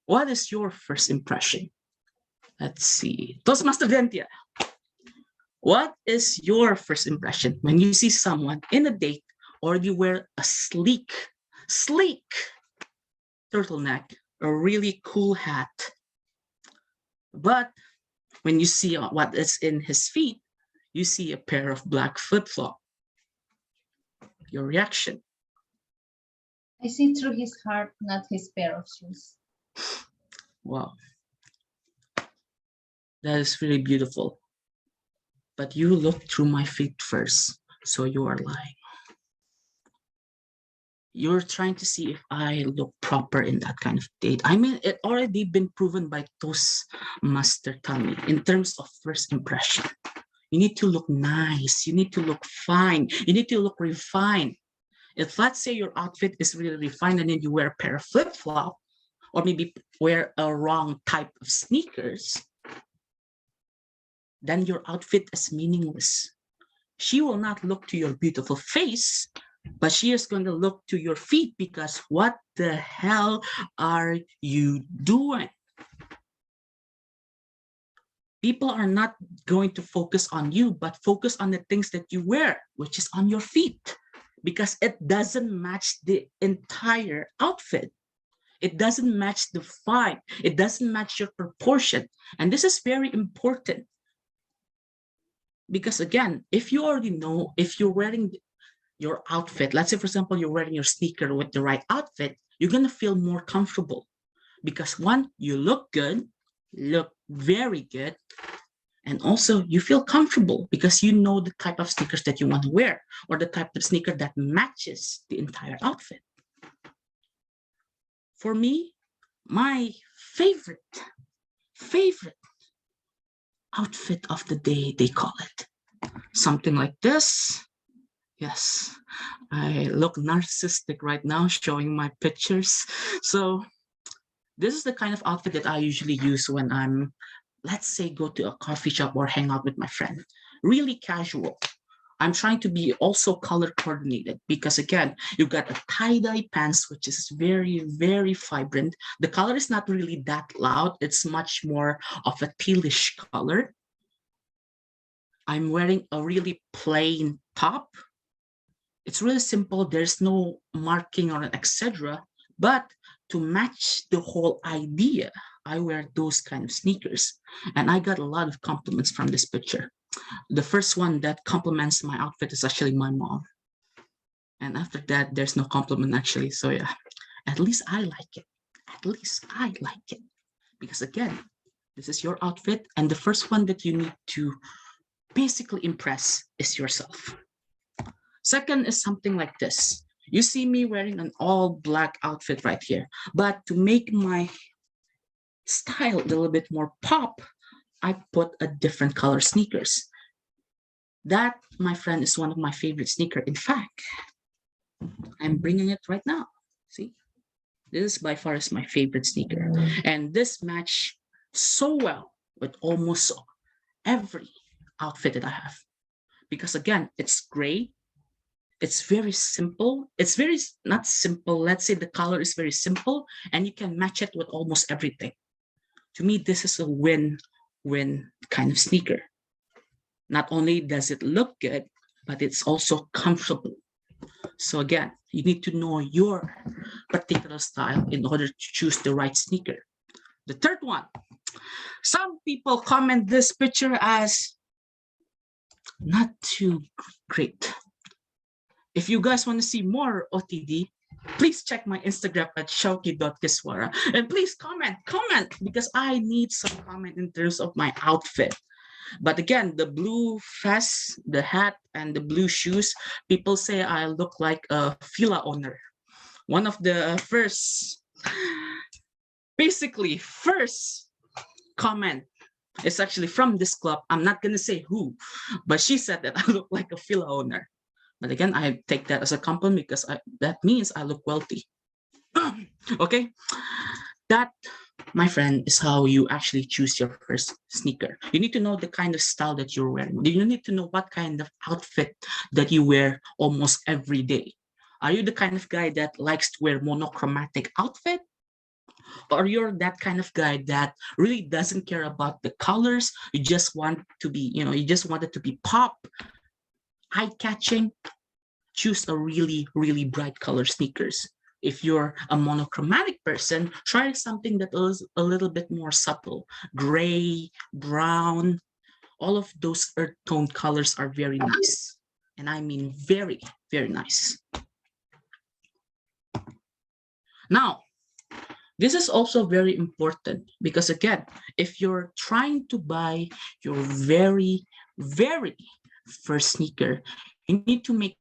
what is your first impression? Let's see. Toastmaster Ventia, what is your first impression when you see someone in a date or you wear a sleek turtleneck, a really cool hat, but when you see what is in his feet, you see a pair of black flip-flop? Your reaction? I see through his heart, not his pair of shoes. Wow. That is really beautiful. But you looked through my feet first, so you are lying. You're trying to see if I look proper in that kind of date. I mean, it already been proven by Toastmaster Tami in terms of first impression. You need to look nice. You need to look fine. You need to look refined. If let's say your outfit is really refined and then you wear a pair of flip-flop, or maybe wear a wrong type of sneakers, then your outfit is meaningless. She will not look to your beautiful face, but she is going to look to your feet because what the hell are you doing? People are not going to focus on you, but focus on the things that you wear, which is on your feet, because it doesn't match the entire outfit. It doesn't match the vibe. It doesn't match your proportion. And this is very important. Because again, if you already know, if you're wearing your outfit, let's say, for example, you're wearing your sneaker with the right outfit, you're going to feel more comfortable. Because one, you look good, look very good, and also you feel comfortable because you know the type of sneakers that you want to wear or the type of sneaker that matches the entire outfit. For me, my favorite outfit of the day, they call it. Something like this. Yes, I look narcissistic right now showing my pictures. So this is the kind of outfit that I usually use when I'm, let's say, go to a coffee shop or hang out with my friend. Really casual. I'm trying to be also color coordinated because again, you've got a tie-dye pants, which is very, very vibrant. The color is not really that loud. It's much more of a tealish color. I'm wearing a really plain top. It's really simple. There's no marking or etc. But to match the whole idea, I wear those kind of sneakers. And I got a lot of compliments from this picture. The first one that compliments my outfit is actually my mom. And after that, there's no compliment actually. So yeah, at least I like it. At least I like it. Because again, this is your outfit. And the first one that you need to basically impress is yourself. Second is something like this. You see me wearing an all black outfit right here. But to make my style a little bit more pop, I put a different color sneakers. That, my friend, is one of my favorite sneakers. In fact, I'm bringing it right now. See, this is by far is my favorite sneaker. And this match so well with almost every outfit that I have. Because again, it's gray. It's very simple. It's very, not simple. Let's say the color is very simple and you can match it with almost everything. To me, this is a win-win kind of sneaker. Not only does it look good, but it's also comfortable. So again, you need to know your particular style in order to choose the right sneaker. The third one, some people comment this picture as not too great. If you guys want to see more OTD, please check my Instagram at syauqi.kiswara. And please comment, because I need some comment in terms of my outfit. But again, the blue vest, the hat, and the blue shoes, people say I look like a villa owner. One of the first comment is actually from this club. I'm not going to say who, but she said that I look like a villa owner. But again, I take that as a compliment because that means I look wealthy. Okay, that, my friend, is how you actually choose your first sneaker. You need to know the kind of style that you're wearing. You need to know what kind of outfit that you wear almost every day. Are you the kind of guy that likes to wear monochromatic outfit? Or you're that kind of guy that really doesn't care about the colors? You just want to be, you just want it to be pop, eye-catching. Choose a really, really bright color sneakers. If you're a monochromatic person, try something that is a little bit more subtle. Gray, brown, all of those earth tone colors are very nice. And I mean very, very nice. Now, this is also very important because again, if you're trying to buy your very, very first sneaker, you need to make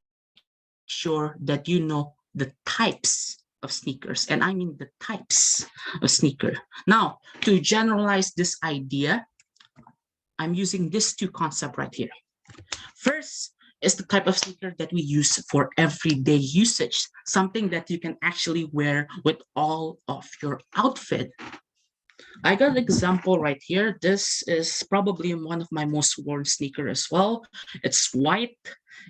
sure that you know the types of sneakers, and I mean the types of sneaker. Now, to generalize this idea, I'm using these two concepts right here. First is the type of sneaker that we use for everyday usage, something that you can actually wear with all of your outfit. I got an example right here. This is probably one of my most worn sneaker as well. It's white.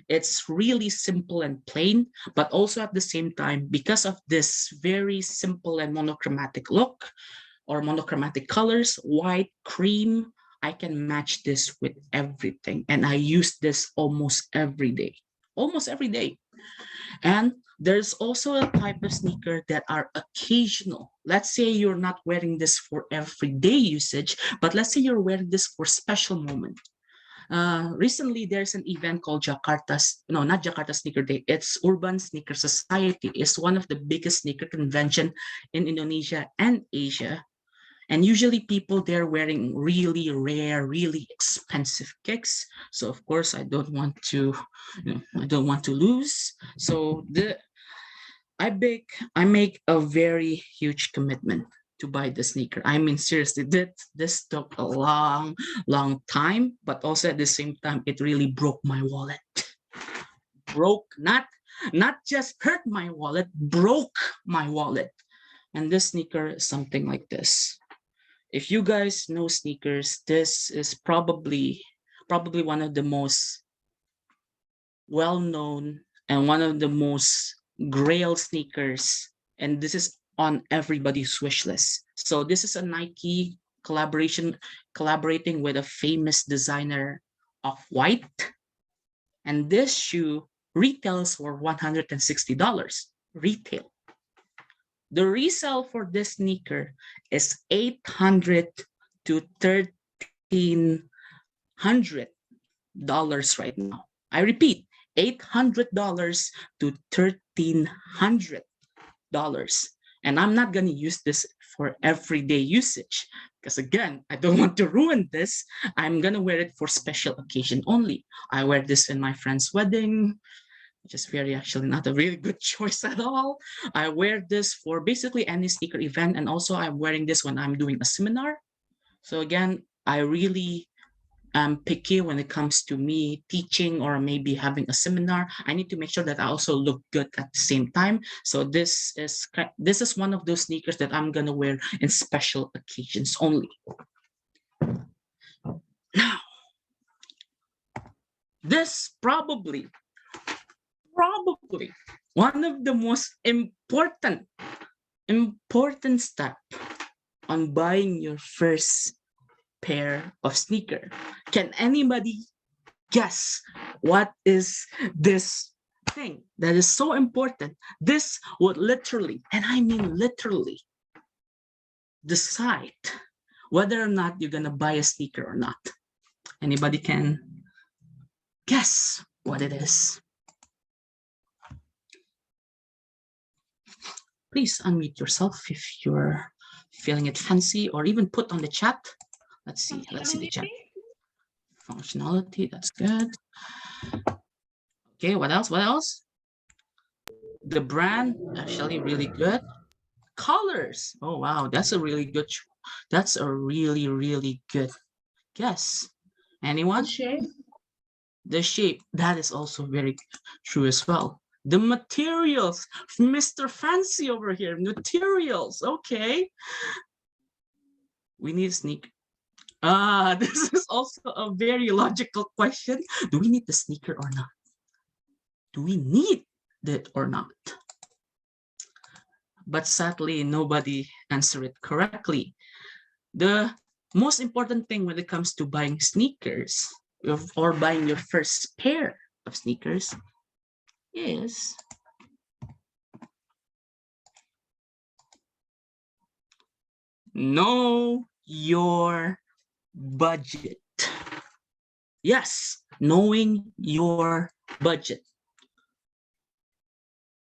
It's really simple and plain, but also at the same time, because of this very simple and monochromatic look or monochromatic colors, white, cream, I can match this with everything. And I use this almost every day. Almost every day. And there's also a type of sneaker that are occasional. Let's say you're not wearing this for everyday usage, but let's say you're wearing this for special moment. Recently, there's an event called not Jakarta Sneaker Day. It's Urban Sneaker Society. It's one of the biggest sneaker convention in Indonesia and Asia. And usually people they're wearing really rare, really expensive kicks. So of course I don't want to, I don't want to lose. So I make a very huge commitment to buy the sneaker. I mean, seriously, this took a long time, but also at the same time, it really broke my wallet. Broke, not just hurt my wallet, broke my wallet. And this sneaker is something like this. If you guys know sneakers, this is probably one of the most well-known and one of the most grail sneakers, and this is on everybody's wish list. So this is a Nike collaborating with a famous designer of white, and this shoe retails for $160 retail. The resale for this sneaker is $800 to $1,300 right now. I repeat, $800 to $1,300. And I'm not going to use this for everyday usage because again, I don't want to ruin this. I'm going to wear it for special occasion only. I wear this in my friend's wedding, which is actually not a really good choice at all. I wear this for basically any sneaker event, and also I'm wearing this when I'm doing a seminar. So again, I really am picky when it comes to me teaching or maybe having a seminar. I need to make sure that I also look good at the same time. So this is one of those sneakers that I'm gonna wear in special occasions only. Now, this probably one of the most important step on buying your first pair of sneaker. Can anybody guess what is this thing that is so important? This would literally, and I mean literally, decide whether or not you're gonna buy a sneaker or not. Anybody can guess what it is? Please unmute yourself if you're feeling it fancy, or even put on the chat. Let's see the chat. Functionality, that's good. Okay, what else? The brand, actually really good. Colors, oh wow, that's a really good guess. Anyone? The shape, that is also very true as well. The materials, Mr. Fancy over here, materials, okay. We need a sneaker. This is also a very logical question. Do we need the sneaker or not? Do we need it or not? But sadly, nobody answered it correctly. The most important thing when it comes to buying sneakers or buying your first pair of sneakers is know your budget. Yes, knowing your budget.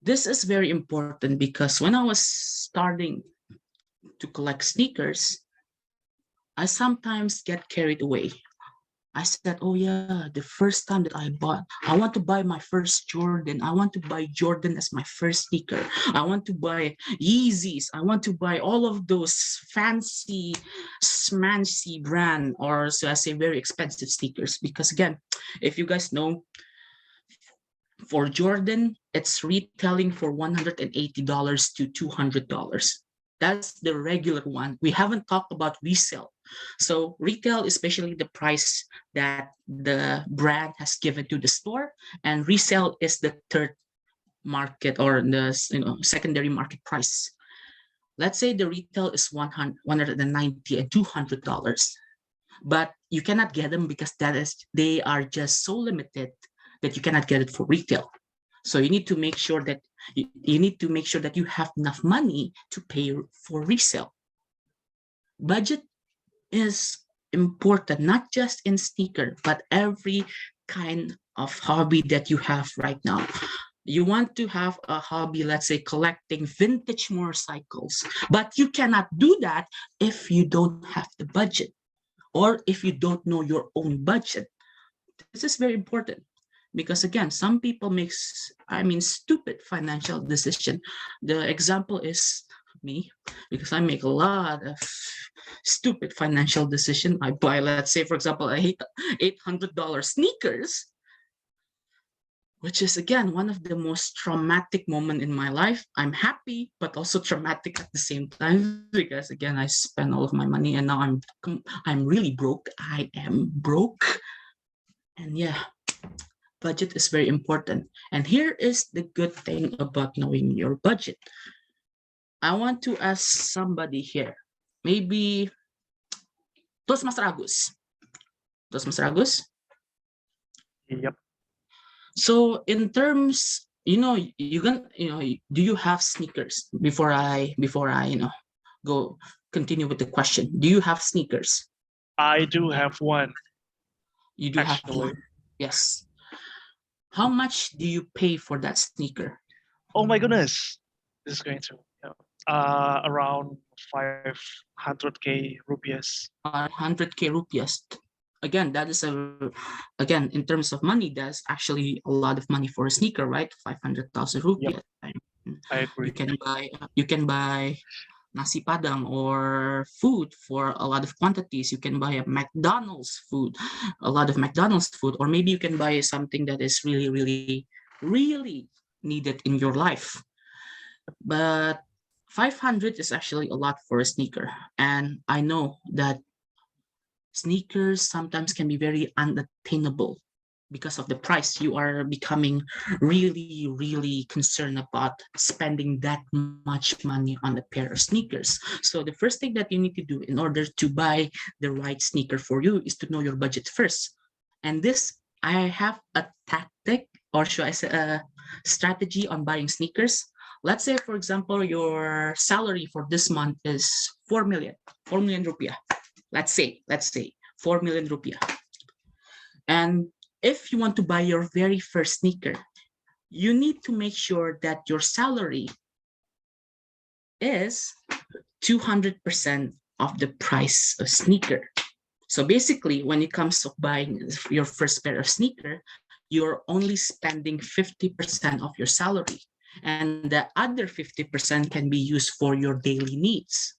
This is very important because when I was starting to collect sneakers, I sometimes get carried away. I said, oh yeah, the first time that I want to buy my first Jordan. I want to buy Jordan as my first sneaker. I want to buy Yeezys. I want to buy all of those fancy, smancy brand, or so I say very expensive sneakers. Because again, if you guys know, for Jordan, it's retailing for $180 to $200. That's the regular one. We haven't talked about resale. So retail, especially the price that the brand has given to the store, and resale is the third market or the secondary market price. Let's say the retail is $190 and $200, but you cannot get them because they are just so limited that you cannot get it for retail. So you need to make sure that you have enough money to pay for resale. Budget is important, not just in sneaker, but every kind of hobby that you have right now. You want to have a hobby, let's say collecting vintage motorcycles, but you cannot do that if you don't have the budget or if you don't know your own budget. This is very important. Because again, some people make, stupid financial decision. The example is me, because I make a lot of stupid financial decision. I buy, let's say, for example, $800 sneakers, which is again one of the most traumatic moment in my life. I'm happy, but also traumatic at the same time because again, I spent all of my money and now I'm really broke. I am broke, and yeah. Budget is very important. And here is the good thing about knowing your budget. I want to ask somebody here, maybe Toastmaster Agus. Toastmaster Agus? Yep. So in terms, do you have sneakers? Before I go continue with the question, do you have sneakers? I do have one. You do actually. have one. Yes. How much do you pay for that sneaker? Oh my goodness. This is going to around 500k rupees. 100k rupees. Again, that is in terms of money, that's actually a lot of money for a sneaker, right? 500,000 rupees. Yep. I agree. You can buy nasi padang or food for a lot of quantities. You can buy a McDonald's food, a lot of McDonald's food, or maybe you can buy something that is really, really, really needed in your life. But 500 is actually a lot for a sneaker. And I know that sneakers sometimes can be very unattainable because of the price. You are becoming really, really concerned about spending that much money on a pair of sneakers. So the first thing that you need to do in order to buy the right sneaker for you is to know your budget first. And this, I have a tactic, or should I say a strategy on buying sneakers. Let's say, for example, your salary for this month is 4 million rupiah. Let's say 4 million rupiah. And if you want to buy your very first sneaker, you need to make sure that your salary is 200% of the price of sneaker. So basically, when it comes to buying your first pair of sneaker, you're only spending 50% of your salary. And the other 50% can be used for your daily needs.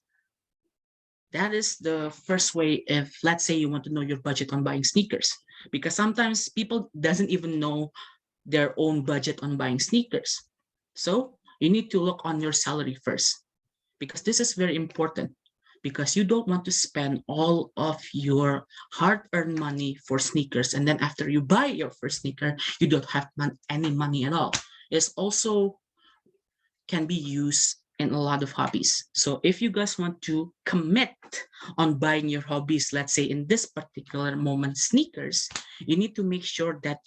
That is the first way if, let's say, you want to know your budget on buying sneakers. Because sometimes people doesn't even know their own budget on buying sneakers. So you need to look on your salary first, because this is very important, because you don't want to spend all of your hard-earned money for sneakers. And then after you buy your first sneaker, you don't have any money at all. It's also can be used in a lot of hobbies. So if you guys want to commit on buying your hobbies, let's say in this particular moment, sneakers, you need to make sure that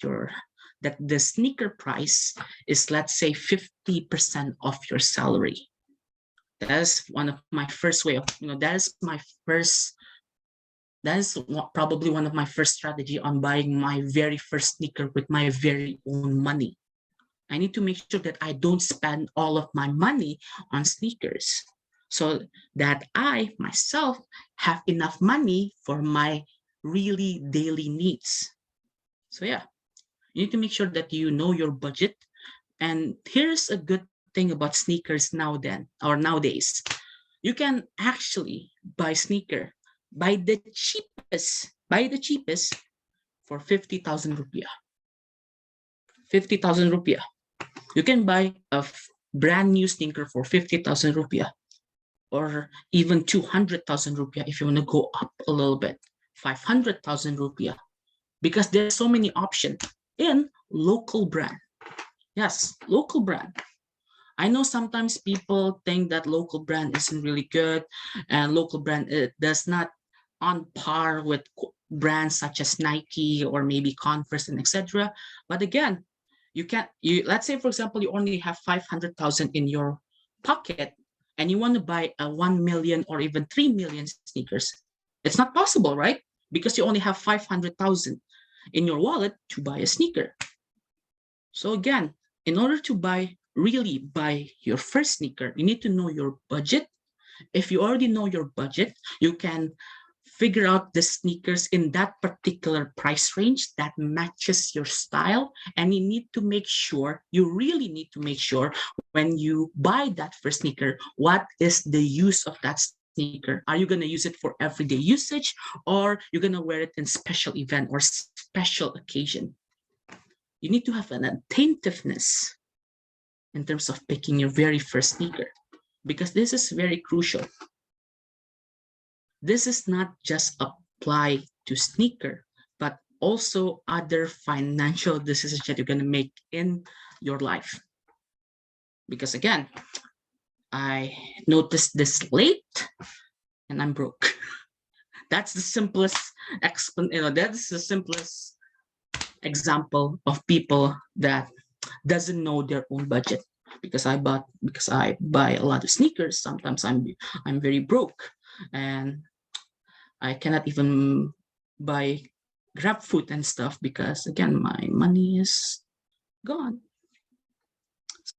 the sneaker price is, let's say, 50% of your salary. That is one of my first way of, that is probably one of my first strategy on buying my very first sneaker with my very own money. I need to make sure that I don't spend all of my money on sneakers, so that I myself have enough money for my really daily needs. So yeah, you need to make sure that you know your budget. And here's a good thing about sneakers nowadays. You can actually buy sneaker by the cheapest for 50,000 rupiah. 50,000 rupiah. You can buy a brand new sneaker for 50,000 rupiah, or even 200,000 rupiah if you want to go up a little bit, 500,000 rupiah, because there's so many options in local brand. Yes, local brand. I know sometimes people think that local brand isn't really good, and local brand does not on par with brands such as Nike or maybe Converse and etc. But again, let's say, for example, you only have 500,000 in your pocket and you want to buy a 1 million or even 3 million sneakers. It's not possible, right? Because you only have 500,000 in your wallet to buy a sneaker. So again, in order to really buy your first sneaker, you need to know your budget. If you already know your budget, you can figure out the sneakers in that particular price range that matches your style. And you really need to make sure when you buy that first sneaker, what is the use of that sneaker? Are you going to use it for everyday usage, or you're going to wear it in special event or special occasion? You need to have an attentiveness in terms of picking your very first sneaker, because this is very crucial. This is not just apply to sneaker, but also other financial decisions that you're going to make in your life. Because again, I noticed this late and I'm broke. That's the simplest that's the simplest example of people that doesn't know their own budget. Because I buy a lot of sneakers, sometimes I'm very broke, and I cannot even buy Grab food and stuff because again my money is gone.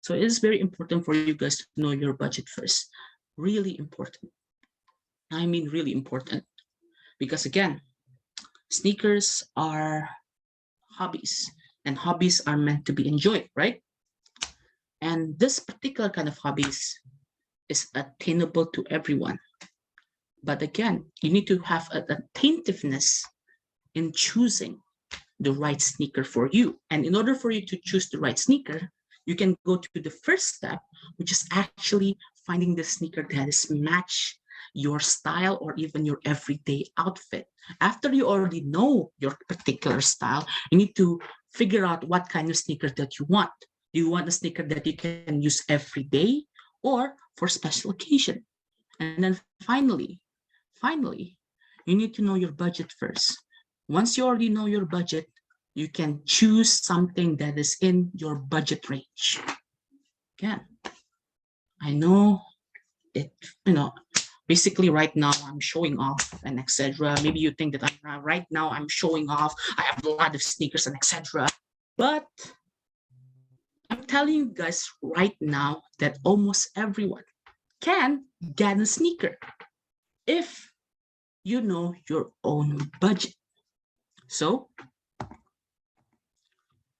So it is very important for you guys to know your budget first. Really important. I mean really important, because again, sneakers are hobbies, and hobbies are meant to be enjoyed, right? And this particular kind of hobbies is attainable to everyone. But again, you need to have an attentiveness in choosing the right sneaker for you. And in order for you to choose the right sneaker, you can go to the first step, which is actually finding the sneaker that is match your style or even your everyday outfit. After you already know your particular style, you need to figure out what kind of sneaker that you want. Do you want a sneaker that you can use every day or for special occasion? And then finally, you need to know your budget first. Once you already know your budget, you can choose something that is in your budget range. Again, I know it, basically right now I'm showing off and etc. Maybe you think that right now I'm showing off, I have a lot of sneakers and etc. But I'm telling you guys right now that almost everyone can get a sneaker if you know your own budget. So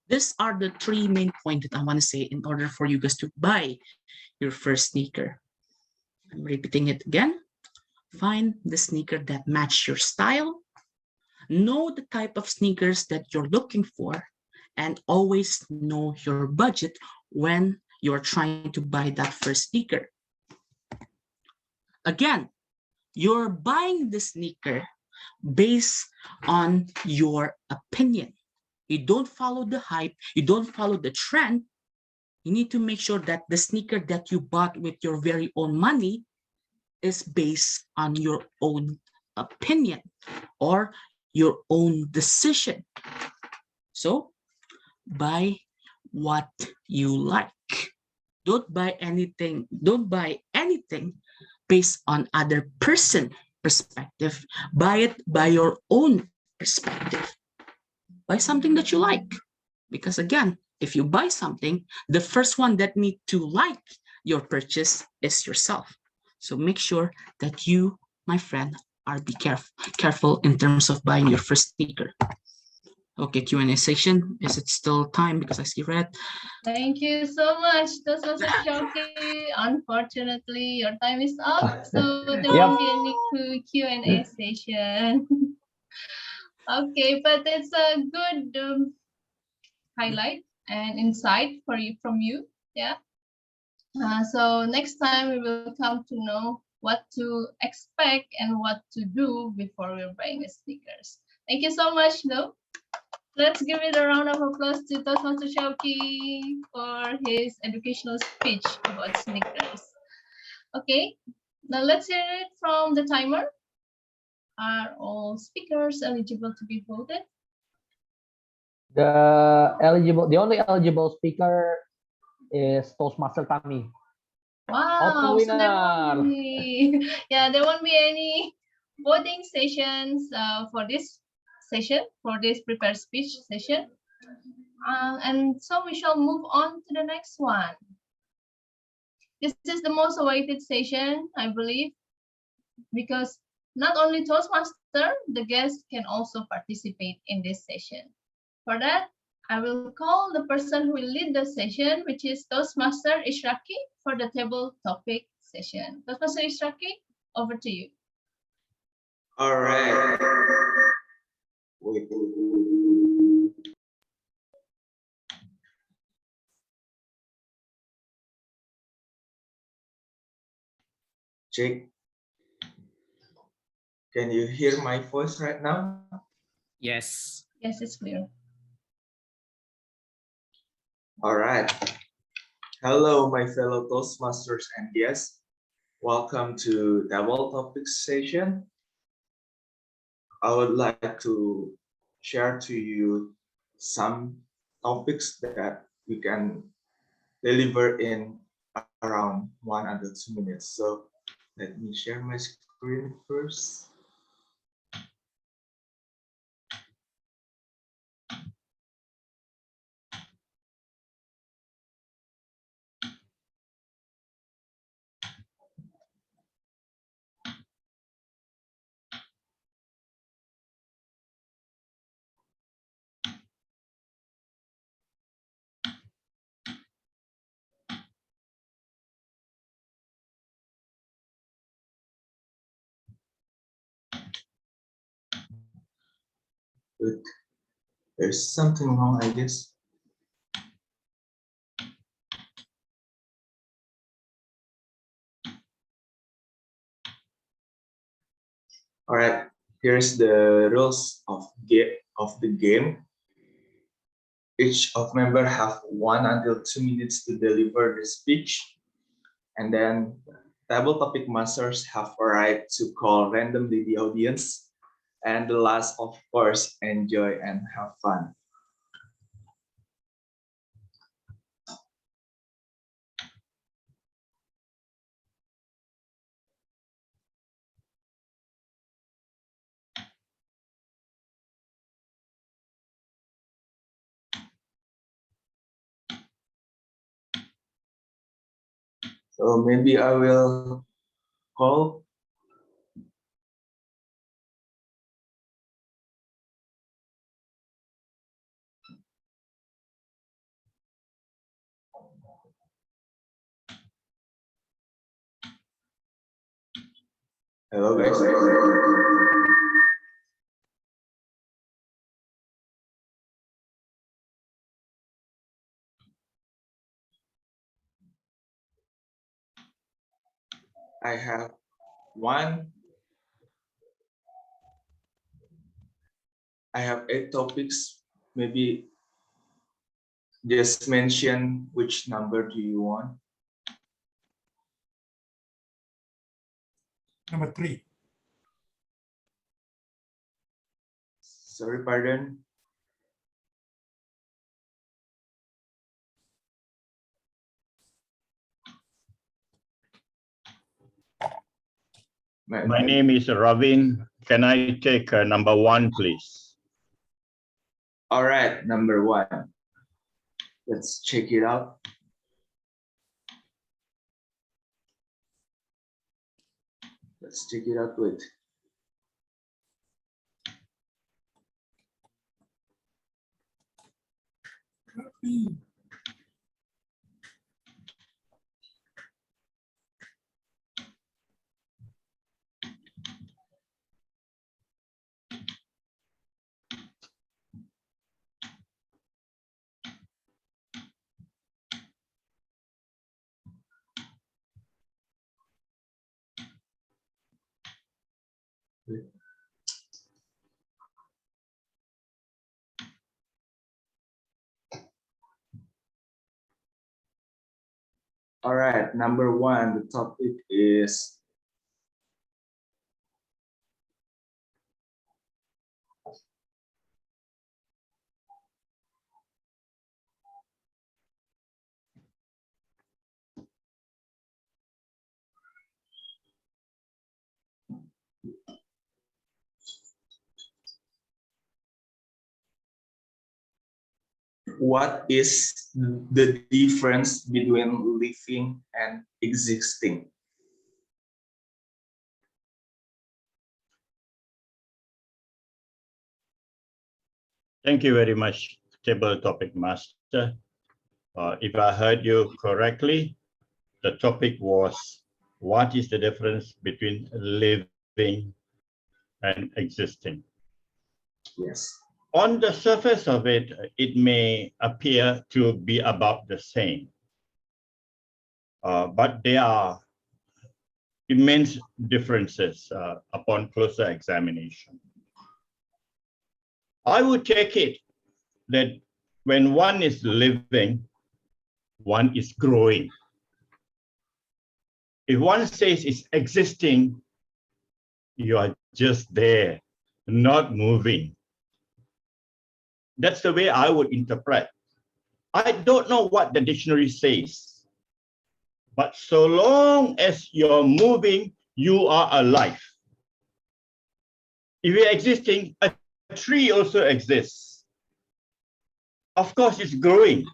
these are the three main points that I want to say in order for you guys to buy your first sneaker. I'm repeating it again. Find the sneaker that match your style. Know the type of sneakers that you're looking for, and always know your budget when you're trying to buy that first sneaker. Again, you're buying the sneaker based on your opinion. You don't follow the hype, you don't follow the trend. You need to make sure that the sneaker that you bought with your very own money is based on your own opinion or your own decision. So buy what you like. Don't buy anything based on other person perspective. Buy it by your own perspective. Buy something that you like. Because again, if you buy something, the first one that need to like your purchase is yourself. So make sure that you, my friend, are be careful in terms of buying your first sneaker. Okay, Q&A session. Is it still time? Because I see red. Thank you so much, Toastmaster Syauqi. Unfortunately, your time is up, so there won't be any Q&A session. Okay, but it's a good highlight and insight for you from you. Yeah. So next time we will come to know what to expect and what to do before we're buying the sneakers. Thank you so much, though. Let's give it a round of applause to Toastmaster Syauqi for his educational speech about sneakers. Okay, now let's hear it from the timer. Are all speakers eligible to be voted? The only eligible speaker is Toastmaster Tami. Wow, so there won't winner. be, yeah, there won't be any voting sessions for this session, for this prepared speech session. And so we shall move on to the next one. This is the most awaited session, I believe, because not only Toastmaster, the guests can also participate in this session. For that, I will call the person who will lead the session, which is Toastmaster Syauqi, for the table topic session. Toastmaster Syauqi, over to you. All right. Wait. Check. Can you hear my voice right now? Yes. Yes, it's clear. All right. Hello, my fellow Toastmasters and guests. Welcome to Table Topics session. I would like to share to you some topics that we can deliver in around 1 or 2 minutes. So let me share my screen first. But there's something wrong, I guess. All right, here's the rules of the game. Each of member have 1 until 2 minutes to deliver the speech, and then table topic masters have a right to call randomly the audience, and the last, of course, enjoy and have fun. So maybe I will call. Hello, guys. I have 8 topics. Maybe just mention which number do you want. Number 3. Sorry, pardon. My name is Ravin. Can I take number 1, please? All right, number 1. Let's check it out. Let's check it out with. All right, number one, the topic is what is the difference between living and existing? Thank you very much, Table Topic Master. If I heard you correctly, the topic was, what is the difference between living and existing? Yes. On the surface of it, it may appear to be about the same, but there are immense differences upon closer examination. I would take it that when one is living, one is growing. If one says it's existing, you are just there, not moving. That's the way I would interpret. I don't know what the dictionary says, but so long as you're moving, you are alive. If you're existing, a tree also exists. Of course, it's growing,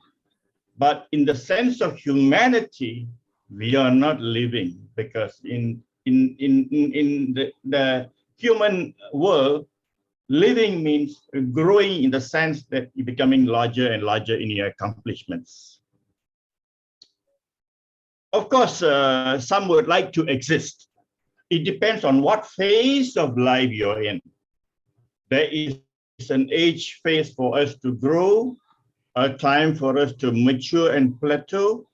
but in the sense of humanity, we are not living, because in the human world, living means growing in the sense that you're becoming larger and larger in your accomplishments. Of course, some would like to exist. It depends on what phase of life you're in. There is an age phase for us to grow, a time for us to mature and plateau,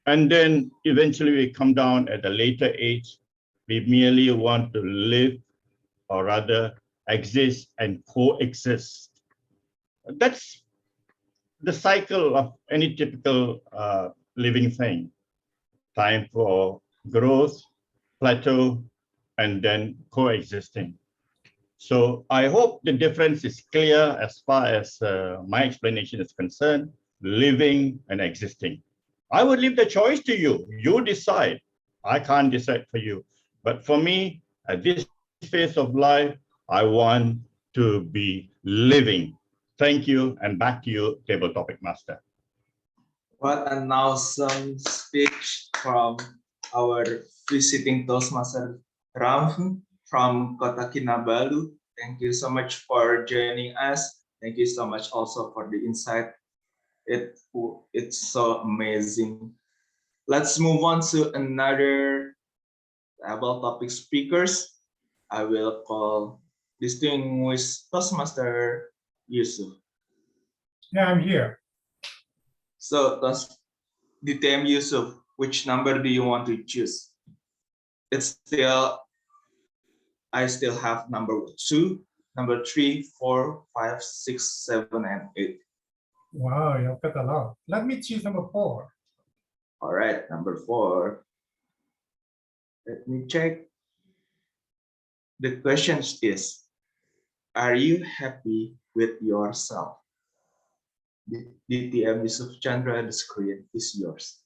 and then eventually we come down at a later age. We merely want to live, or rather exist and coexist. That's the cycle of any typical living thing. Time for growth, plateau, and then coexisting. So I hope the difference is clear as far as my explanation is concerned, living and existing. I would leave the choice to you. You decide. I can't decide for you. But for me, at this phase of life, I want to be living. Thank you, and back to you, Table Topic Master. What an awesome speech from our visiting Toastmaster Ram from Kota Kinabalu. Thank you so much for joining us. Thank you so much also for the insight. It's so amazing. Let's move on to another table topic speakers. I will call distinguished Toastmaster Yusuf. Yeah, I'm here. So, DTM Yusuf, which number do you want to choose? I still have number 2, number 3, 4, 5, 6, 7, and 8. Wow, you've got a lot. Let me choose number 4. All right, number 4. Let me check. The question is, are you happy with yourself? DTM Yusuf Chandra, the screen is yours.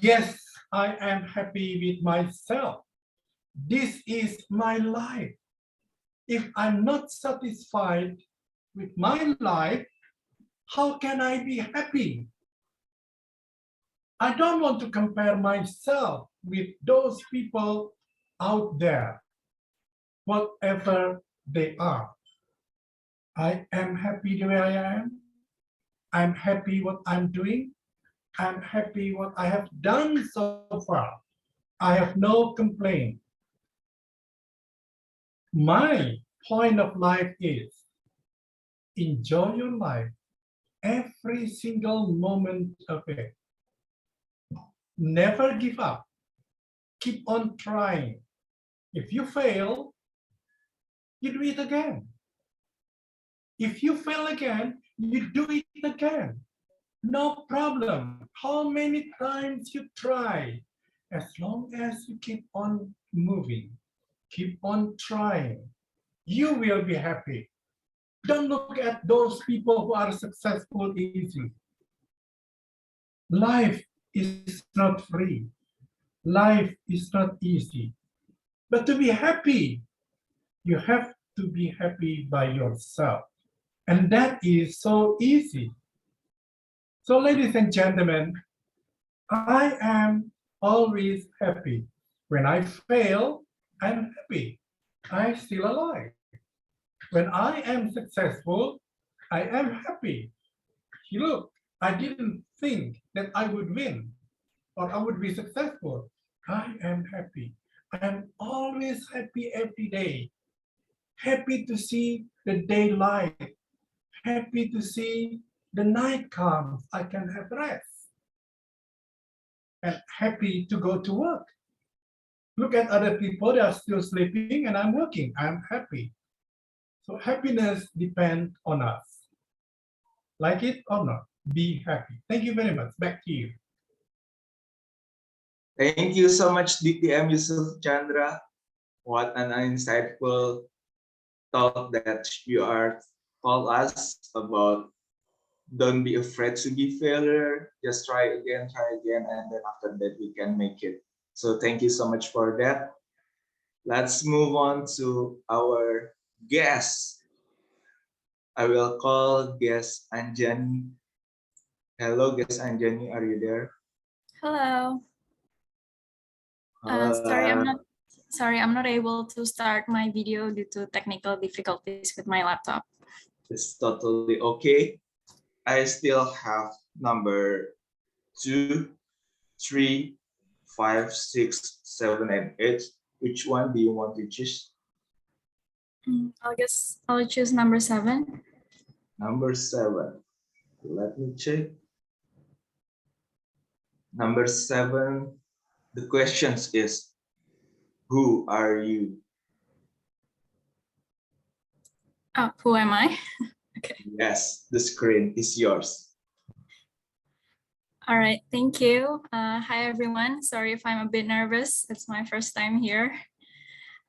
Yes, I am happy with myself. This is my life. If I'm not satisfied with my life, how can I be happy? I don't want to compare myself with those people out there, whatever they are. I am happy the way I am. I'm happy what I'm doing. I'm happy what I have done so far. I have no complaint. My point of life is enjoy your life, every single moment of it. Never give up. Keep on trying. If you fail, you do it again. If you fail again, you do it again. No problem. How many times you try, as long as you keep on moving, keep on trying, you will be happy. Don't look at those people who are successful easily. Life is not free. Life is not easy. But to be happy, you have to be happy by yourself. And that is so easy. So ladies and gentlemen, I am always happy. When I fail, I'm happy. I'm still alive. When I am successful, I am happy. Look, I didn't think that I would win or I would be successful. I am happy. I am always happy every day. Happy to see the daylight. Happy to see the night comes. I can have rest. And happy to go to work. Look at other people, they are still sleeping and I'm working. I'm happy. So happiness depends on us. Like it or not, be happy. Thank you very much. Back to you. Thank you so much, DTM Yusuf Chandra. What an insightful thought that you are told us about. Don't be afraid to be failure. Just try again, and then after that we can make it. So thank you so much for that. Let's move on to our guest. I will call guest Anjani. Hello, guest Anjani, are you there? Hello. Sorry, I'm not able to start my video due to technical difficulties with my laptop. It's totally okay. I still have number 2, 3, 5, 6, 7, and 8. Which one do you want to choose? I guess I'll choose number 7. Number 7. Let me check. Number 7. The questions is, who are you? Oh, who am I? Okay. Yes, the screen is yours. All right, thank you. Hi, everyone. Sorry if I'm a bit nervous. It's my first time here.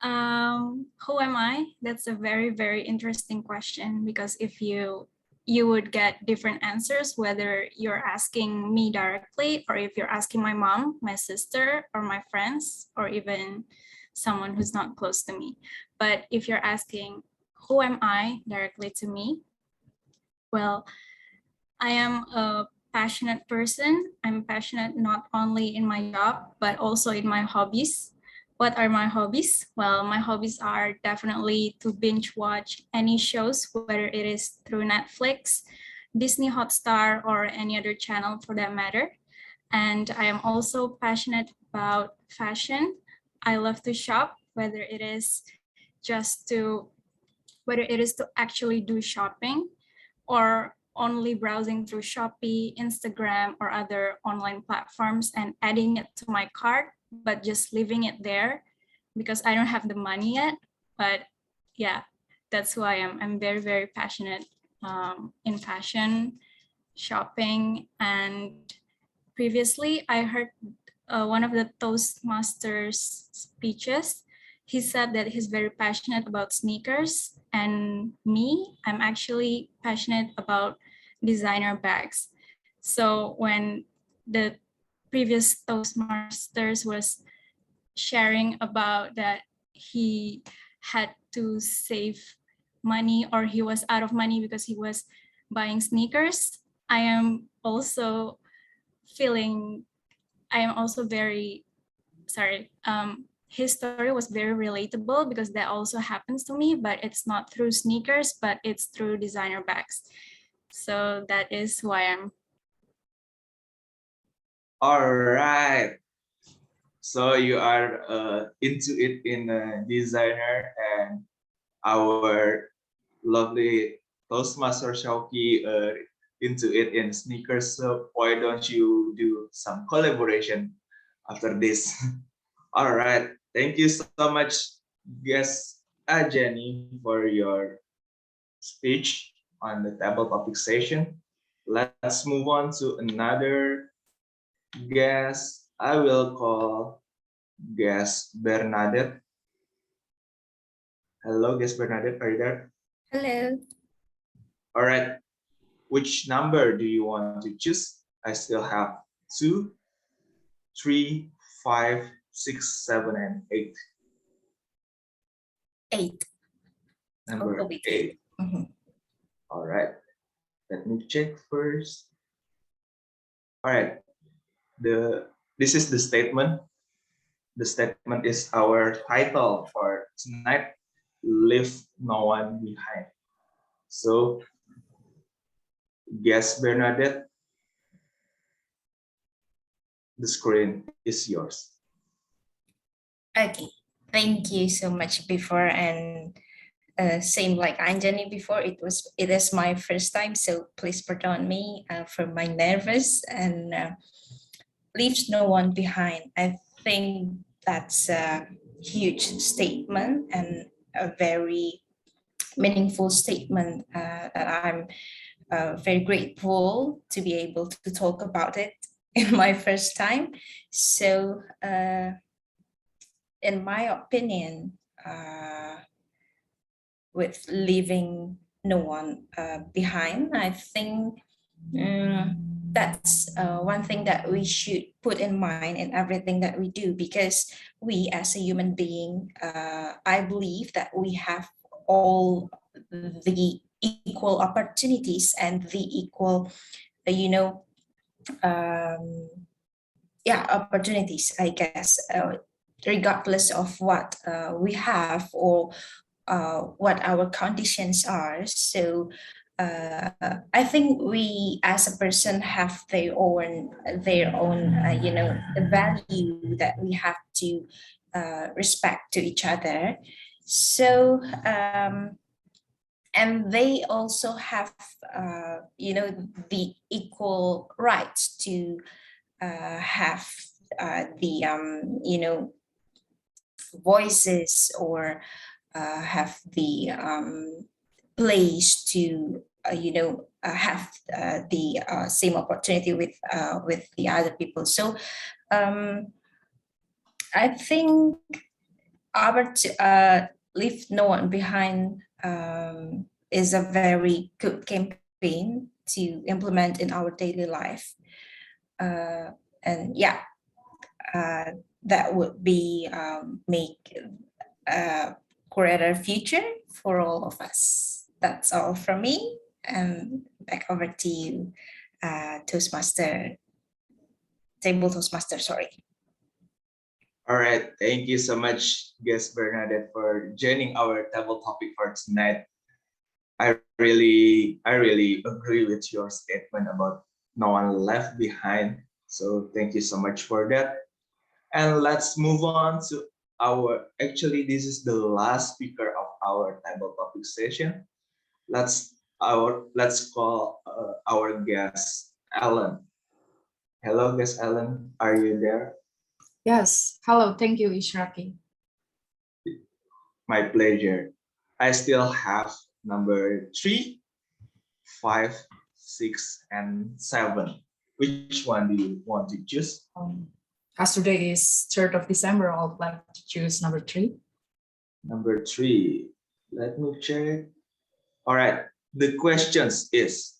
Who am I? That's a very, very interesting question, because if you would get different answers, whether you're asking me directly or if you're asking my mom, my sister, or my friends, or even someone who's not close to me. But if you're asking who am I directly to me, well, I am a passionate person. I'm passionate not only in my job, but also in my hobbies. What are my hobbies? Well, my hobbies are definitely to binge watch any shows, whether it is through Netflix, Disney Hotstar, or any other channel for that matter. And I am also passionate about fashion. I love to shop, whether it is to actually do shopping or only browsing through Shopee, Instagram, or other online platforms and adding it to my cart, but just leaving it there because I don't have the money yet. But yeah, that's who I am. I'm very, very passionate in fashion, shopping, and previously I heard one of the Toastmasters speeches. He said that he's very passionate about sneakers, and me, I'm actually passionate about designer bags. So when the previous Toastmasters was sharing about that he had to save money or he was out of money because he was buying sneakers, I am also very sorry. His story was very relatable because that also happens to me, but it's not through sneakers, but it's through designer bags. So that is why I'm. All right. So you are into it in designer, and our lovely Toastmaster Syauqi into it in sneakers. So why don't you do some collaboration after this? All right. Thank you so much, guest Jenny, for your speech on the table topic session. Let's move on to another guest. I will call guest Bernadette. Hello, guest Bernadette. Are you there? Hello. All right. Which number do you want to choose? I still have 2, 3, 5, 6, 7, and 8. 8. Number 8. All right. Let me check first. All right. This is the statement. The statement is our title for tonight. Leave no one behind. So, guest Bernadette, the screen is yours. Okay, thank you so much before, and same like Anjani before, it is my first time, so please pardon me for my nervous, and leaves no one behind. I think that's a huge statement and a very meaningful statement that I'm very grateful to be able to talk about it in my first time. So in my opinion, with leaving no one behind, I think that's one thing that we should put in mind in everything that we do, because we as a human being, I believe that we have all the equal opportunities and the equal, opportunities, I guess, regardless of what we have or what our conditions are. So I think we as a person have their own value that we have to respect to each other. So and they also have the equal rights to have the voices, or have the place to have the same opportunity with the other people. So I think our leave no one behind is a very good campaign to implement in our daily life, and that would be make a greater future for all of us. That's all from me, and back over to you, Table Toastmaster, sorry. All right, thank you so much, guest Bernadette, for joining our table topic for tonight. I really agree with your statement about no one left behind. So thank you so much for that. And let's move on to this is the last speaker of our table topic session. Let's call our guest, Alan. Hello, guest Alan, are you there? Yes, hello, thank you, Syauqi. My pleasure. I still have number 3, 5, 6, and 7. Which one do you want to choose? As today is 3rd of December, I would like to choose number 3. Number 3. Let me check. All right. The questions is,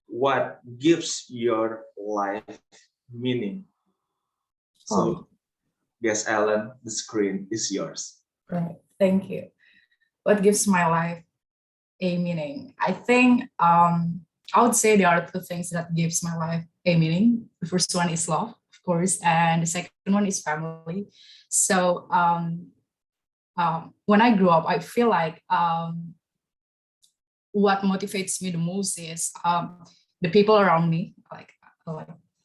what gives your life meaning? So, yes, Alan, the screen is yours. Right. Thank you. What gives my life a meaning. I think I would say there are two things that gives my life a meaning. The first one is love, of course, and the second one is family. So when I grew up, I feel like what motivates me the most is the people around me, like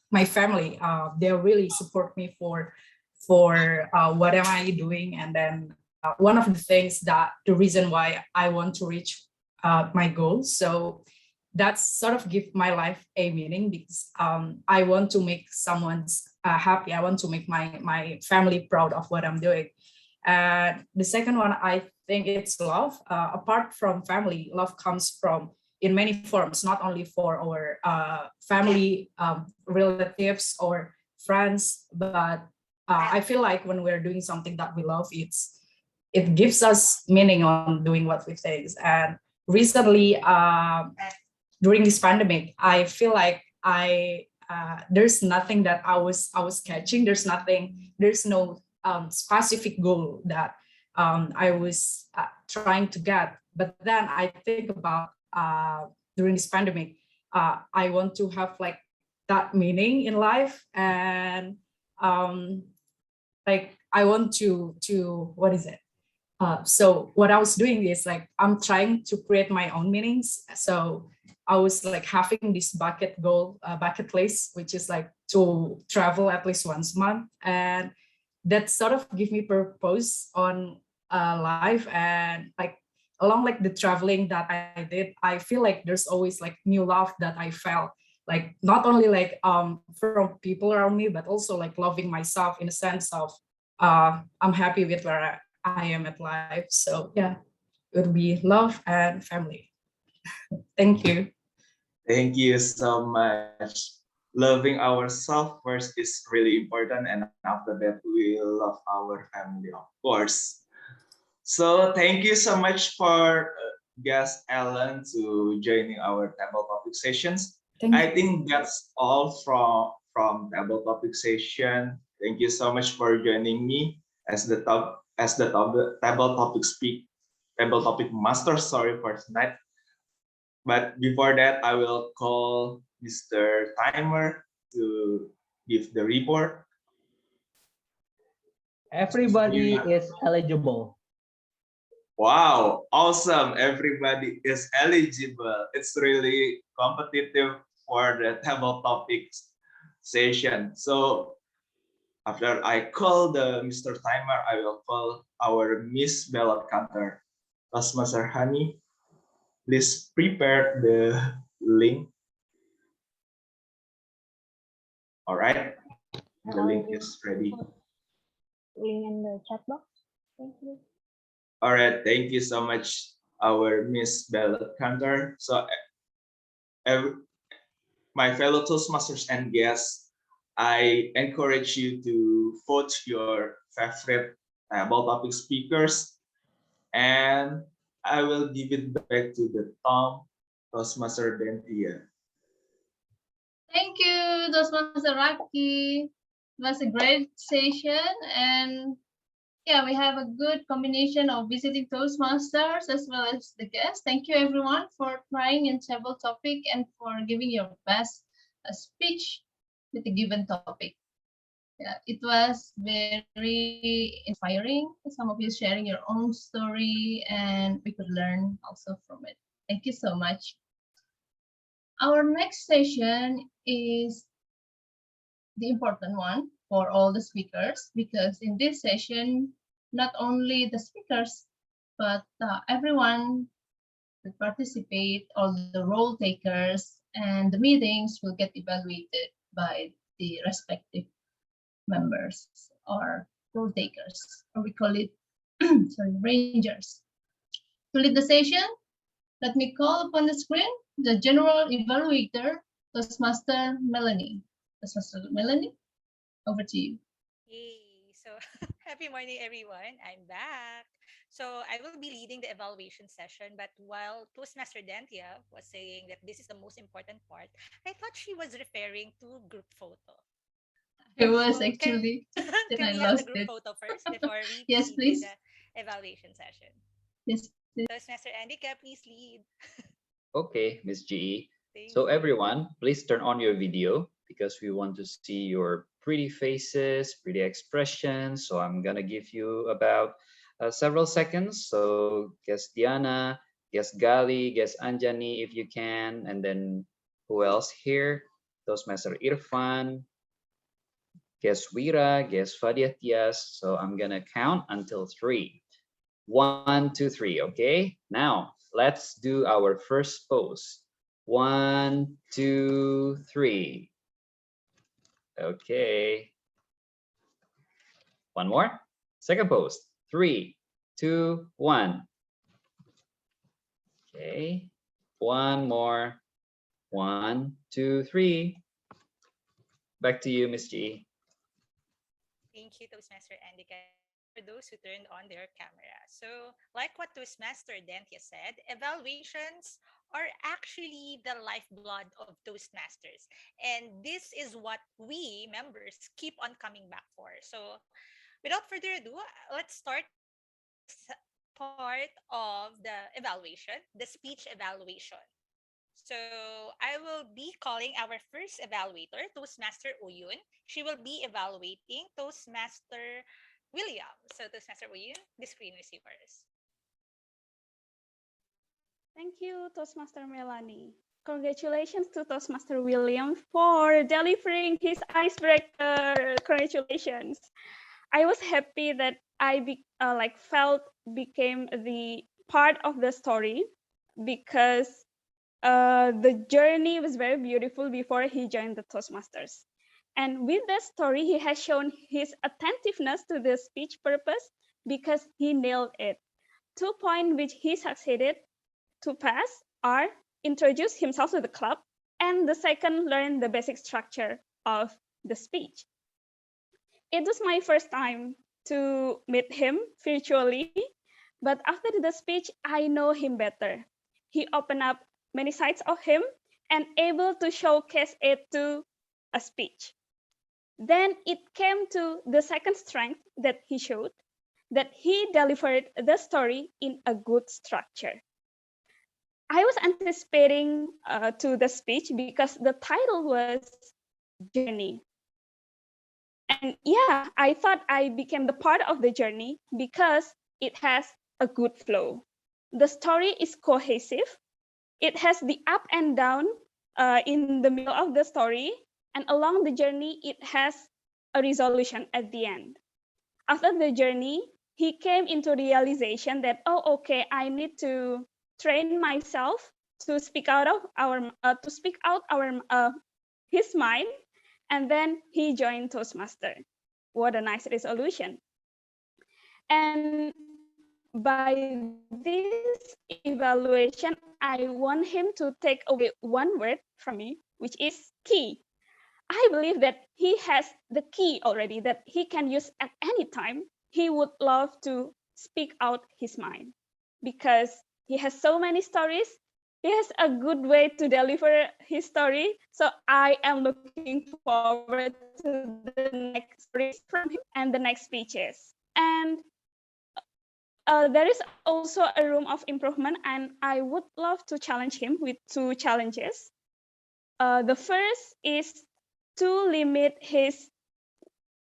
my family. They really support me for what am I doing, and then one of the things that the reason why I want to reach my goals. So that's sort of give my life a meaning, because I want to make someone's happy. I want to make my family proud of what I'm doing. And the second one, I think it's love. Apart from family, love comes from in many forms, not only for our family, relatives or friends, but I feel like when we're doing something that we love, it gives us meaning on doing what we think. And recently, during this pandemic, I feel like there's nothing that I was catching. There's no specific goal that I was trying to get. But then I think about during this pandemic, I want to have like that meaning in life, and like I want to what is it? So what I was doing is like I'm trying to create my own meanings. So I was like having this bucket list, which is like to travel at least once a month, and that sort of give me purpose on life. And like along like the traveling that I did, I feel like there's always like new love that I felt, like not only like from people around me, but also like loving myself in a sense of I'm happy with where I am at life. So yeah, it would be love and family. Thank you. Thank you so much. Loving ourselves first is really important, and after that, we love our family, of course. So thank you so much for guest Ellen to joining our table topic sessions. I think that's all from table topic session. Thank you so much for joining me as the table topic master. Sorry for tonight. But before that, I will call Mr. Timer to give the report. Everybody is eligible. Wow, awesome. Everybody is eligible. It's really competitive for the table topics session. So after I call the Mr. Timer, I will call our Miss Ballot Counter, Toastmaster Hani. Please prepare the link. All right, the link is ready. Link in the chat box. Thank you. All right, thank you so much, our Miss Ballot Counter. So my fellow Toastmasters and guests, I encourage you to vote your favorite table topic speakers, and I will give it back to the Tom Toastmaster Bentia. Thank you, Toastmaster Raki. It was a great session, and yeah, we have a good combination of visiting Toastmasters as well as the guests. Thank you everyone for trying in several topic and for giving your best speech with a given topic. Yeah, it was very inspiring. Some of you sharing your own story, and we could learn also from it. Thank you so much. Our next session is the important one for all the speakers, because in this session, not only the speakers, but everyone will participate, all the role takers, and the meetings will get evaluated by the respective members or role takers, or we call it sorry, rangers. To lead the session, let me call upon the screen the general evaluator, Toastmaster Melanie. Toastmaster Melanie, over to you. Yay. So happy morning, everyone. I'm back. So I will be leading the evaluation session, but while Toastmaster Dentia was saying that this is the most important part, I thought she was referring to group photo. It was actually, Can I we have the lost group it. photo first before we Yes, proceed please. with the evaluation session? Yes, Toastmaster Andika, please lead. Okay, Miss GE. Thank So you. everyone, please turn on your video because we want to see your pretty faces, pretty expressions. So I'm gonna give you about several seconds. So guess Diana, guess Gali, guess Anjani if you can, and then who else here? Toastmaster Irfan, guess Wira, guess Fadia Tias. So I'm gonna count until 3. 1, 2, 3. Okay. Now let's do our first pose. 1, 2, 3. Okay. One more. Second pose. 3, 2, 1. Okay. One more. 1, 2, 3. Back to you, Miss G. Thank you, Toastmaster Andika, for those who turned on their camera. So, like what Toastmaster Dentia said, evaluations are actually the lifeblood of Toastmasters. And this is what we members keep on coming back for. So, without further ado, let's start part of the evaluation, the speech evaluation. So I will be calling our first evaluator, Toastmaster Uyun. She will be evaluating Toastmaster William. So Toastmaster Uyun, the screen is yours. Thank you, Toastmaster Melanie. Congratulations to Toastmaster William for delivering his icebreaker. Congratulations. I was happy that I became the part of the story because the journey was very beautiful before he joined the Toastmasters. And with that story, he has shown his attentiveness to the speech purpose because he nailed it. 2 points which he succeeded to pass are introduce himself to the club, and the second, learn the basic structure of the speech. It was my first time to meet him virtually, but after the speech, I know him better. He opened up many sides of him and able to showcase it to a speech. Then it came to the second strength that he showed, that he delivered the story in a good structure. I was anticipating to the speech because the title was Journey. And yeah, I thought I became the part of the journey because it has a good flow. The story is cohesive. It has the up and down in the middle of the story, and along the journey, it has a resolution at the end. After the journey, he came into realization that, oh, okay, I need to train myself to speak out his mind, and then he joined Toastmaster. What a nice resolution. And by this evaluation, I want him to take away one word from me, which is key. I believe that he has the key already that he can use at any time. He would love to speak out his mind because he has so many stories. He has a good way to deliver his story. So I am looking forward to the next stories from him and the next speeches. And there is also a room of improvement, and I would love to challenge him with 2 challenges. The first is to limit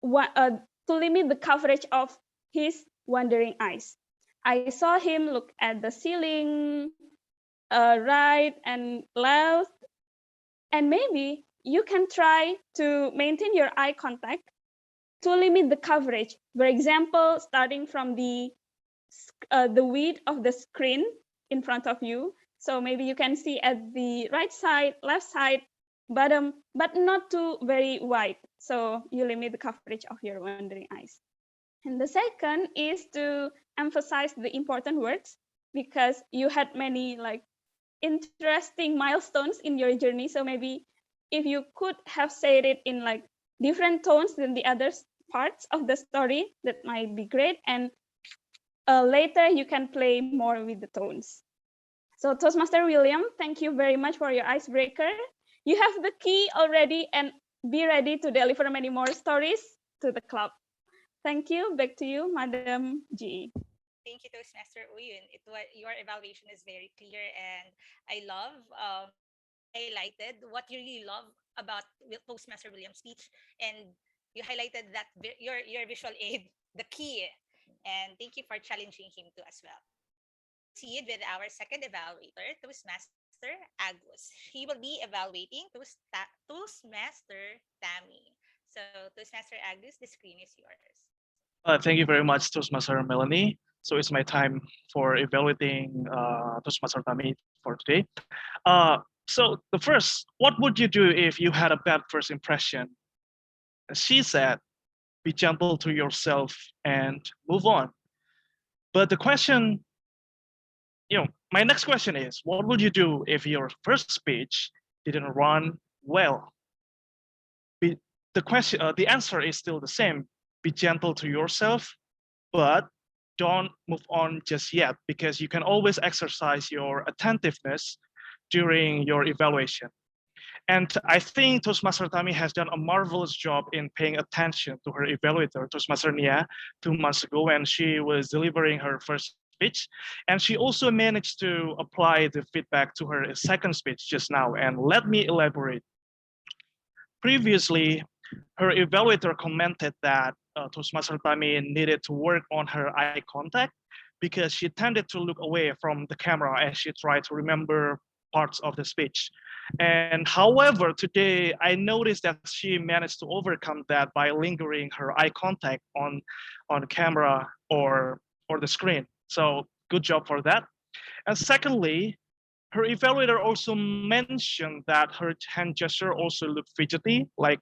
the coverage of his wandering eyes. I saw him look at the ceiling, right and left, and maybe you can try to maintain your eye contact to limit the coverage. For example, starting from the width of the screen in front of you. So maybe you can see at the right side, left side, bottom, but not too very wide. So you limit the coverage of your wandering eyes. And the second is to emphasize the important words because you had many interesting milestones in your journey. So maybe if you could have said it in different tones than the other parts of the story, that might be great. And later you can play more with the tones. So Toastmaster William, thank you very much for your icebreaker. You have the key already and be ready to deliver many more stories to the club. Thank you. Back to you, Madam G. Thank you, Toastmaster Uyun. Your evaluation is very clear, and I love highlighted what you really love about Toastmaster William's speech, and you highlighted that your visual aid, the key, and thank you for challenging him too as well. Proceed with our second evaluator, Toastmaster Agus. He will be evaluating Toastmaster Tami. So, Toastmaster Agus, the screen is yours. Thank you very much, Toastmaster Melanie. So it's my time for evaluating Toastmaster Tami for today. So the first, what would you do if you had a bad first impression? She said, be gentle to yourself and move on. But the question, my next question is, what would you do if your first speech didn't run well? The answer is still the same. Be gentle to yourself, but don't move on just yet, because you can always exercise your attentiveness during your evaluation. And I think Toastmaster Tami has done a marvelous job in paying attention to her evaluator, Toastmaster Nia, 2 months ago when she was delivering her first speech. And she also managed to apply the feedback to her second speech just now. And let me elaborate. Previously, her evaluator commented that Toastmaster Tami needed to work on her eye contact because she tended to look away from the camera as she tried to remember parts of the speech. And however, today I noticed that she managed to overcome that by lingering her eye contact on camera or the screen. So good job for that. And secondly, her evaluator also mentioned that her hand gesture also looked fidgety, like,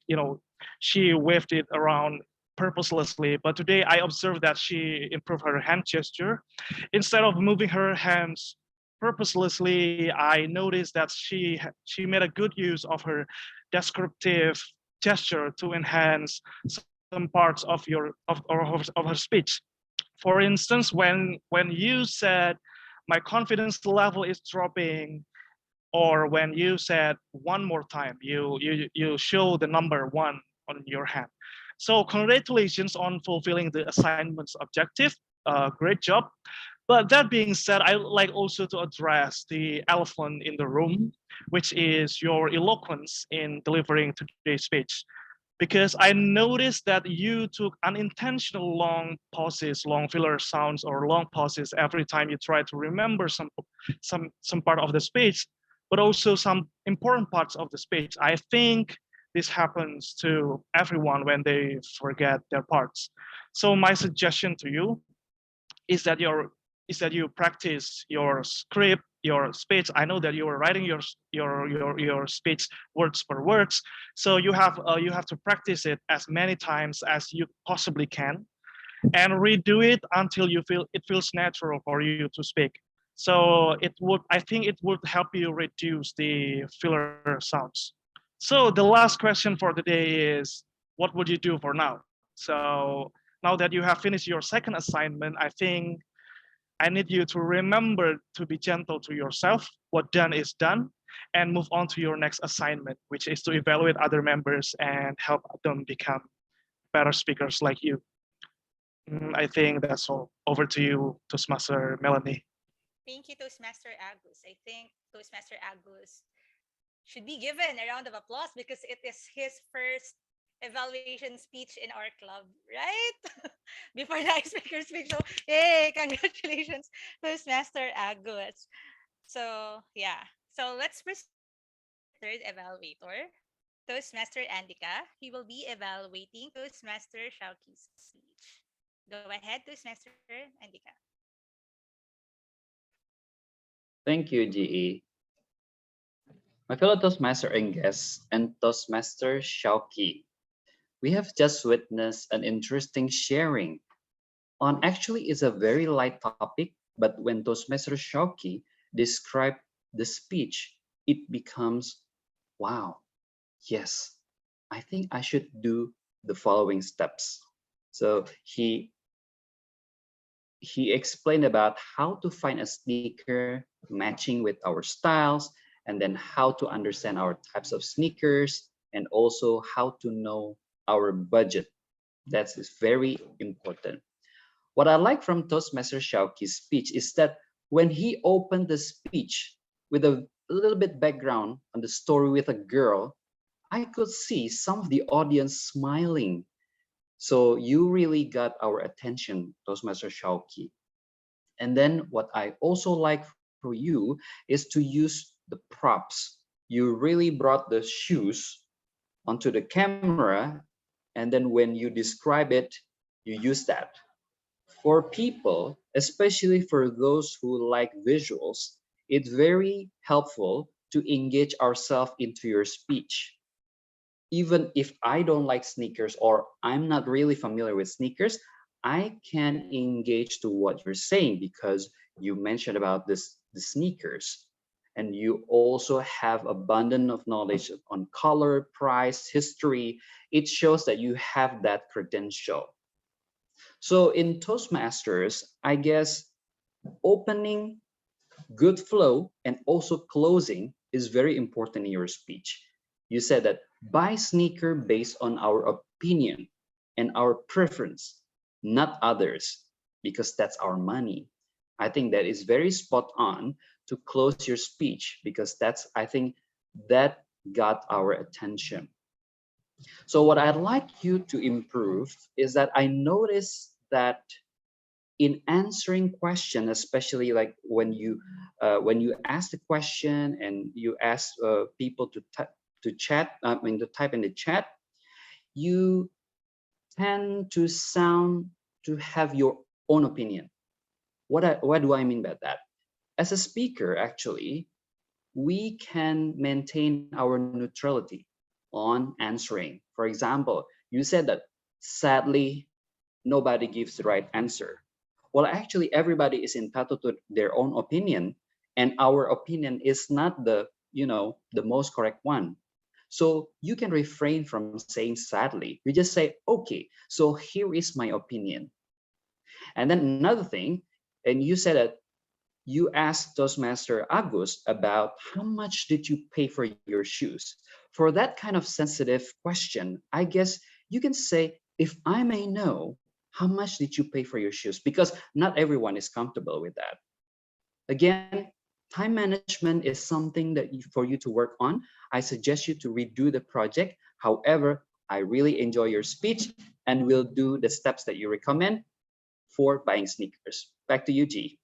she waved it around purposelessly. But today I observed that she improved her hand gesture. Instead of moving her hands purposelessly, I noticed that she made a good use of her descriptive gesture to enhance some parts of her speech. For instance, when you said, my confidence level is dropping, or when you said one more time, you show the number 1 on your hand. So congratulations on fulfilling the assignment's objective. Great job. But that being said, I would like also to address the elephant in the room, which is your eloquence in delivering today's speech. Because I noticed that you took unintentional long pauses, long filler sounds, or long pauses every time you try to remember some part of the speech, but also some important parts of the speech. I think this happens to everyone when they forget their parts. So my suggestion to you is that you practice your script, your speech. I know that you are writing your speech words per words, so you have to practice it as many times as you possibly can, and redo it until you feel it feels natural for you to speak. So I think it would help you reduce the filler sounds. So the last question for the day is, what would you do for now? So now that you have finished your second assignment, I think I need you to remember to be gentle to yourself. What done is done, and move on to your next assignment, which is to evaluate other members and help them become better speakers like you. I think that's all. Over to you, Toastmaster Melanie. Thank you, Toastmaster Agus. I think Toastmaster Agus should be given a round of applause because it is his first evaluation speech in our club, right? Before the icebreaker speech. So, yay, congratulations, Toastmaster Agus. So, yeah. So, let's proceed to the third evaluator, Toastmaster Andika. He will be evaluating Toastmaster Syauqi's speech. Go ahead, Toastmaster Andika. Thank you, GE. My fellow Toastmaster and guests and Toastmaster Syauqi, we have just witnessed an interesting sharing on actually is a very light topic, but when Toastmaster Syauqi described the speech, it becomes, wow, yes, I think I should do the following steps. So he explained about how to find a sneaker matching with our styles, and then how to understand our types of sneakers, and also how to know our budget. That is very important. What I like from Toastmaster Syauqi's speech is that when he opened the speech with a little bit background on the story with a girl, I could see some of the audience smiling. So you really got our attention, Toastmaster Syauqi. And then what I also like for you is to use the props. You really brought the shoes onto the camera, and then when you describe it, you use that. For people, especially for those who like visuals, it's very helpful to engage ourselves into your speech. Even if I don't like sneakers or I'm not really familiar with sneakers, I can engage to what you're saying because you mentioned about the sneakers, and you also have abundance of knowledge on color, price, history. It shows that you have that credential. So in Toastmasters, I guess opening, good flow, and also closing is very important in your speech. You said that buy sneaker based on our opinion and our preference, not others, because that's our money. I think that is very spot on to close your speech because that's, I think, that got our attention. So what I'd like you to improve is that I noticed that in answering question, especially like when you ask the question and you ask people to chat, to type in the chat, you tend to have your own opinion. What do I mean by that? As a speaker, actually, we can maintain our neutrality on answering. For example, you said that sadly, nobody gives the right answer. Well, actually, everybody is entitled to their own opinion, and our opinion is not the most correct one. So you can refrain from saying sadly. You just say, okay, so here is my opinion. And then another thing, and you said that you asked Toastmaster Agus about how much did you pay for your shoes? For that kind of sensitive question, I guess you can say, if I may know, how much did you pay for your shoes? Because not everyone is comfortable with that. Again, time management is something that for you to work on. I suggest you to redo the project. However, I really enjoy your speech and will do the steps that you recommend for buying sneakers. Back to you, G.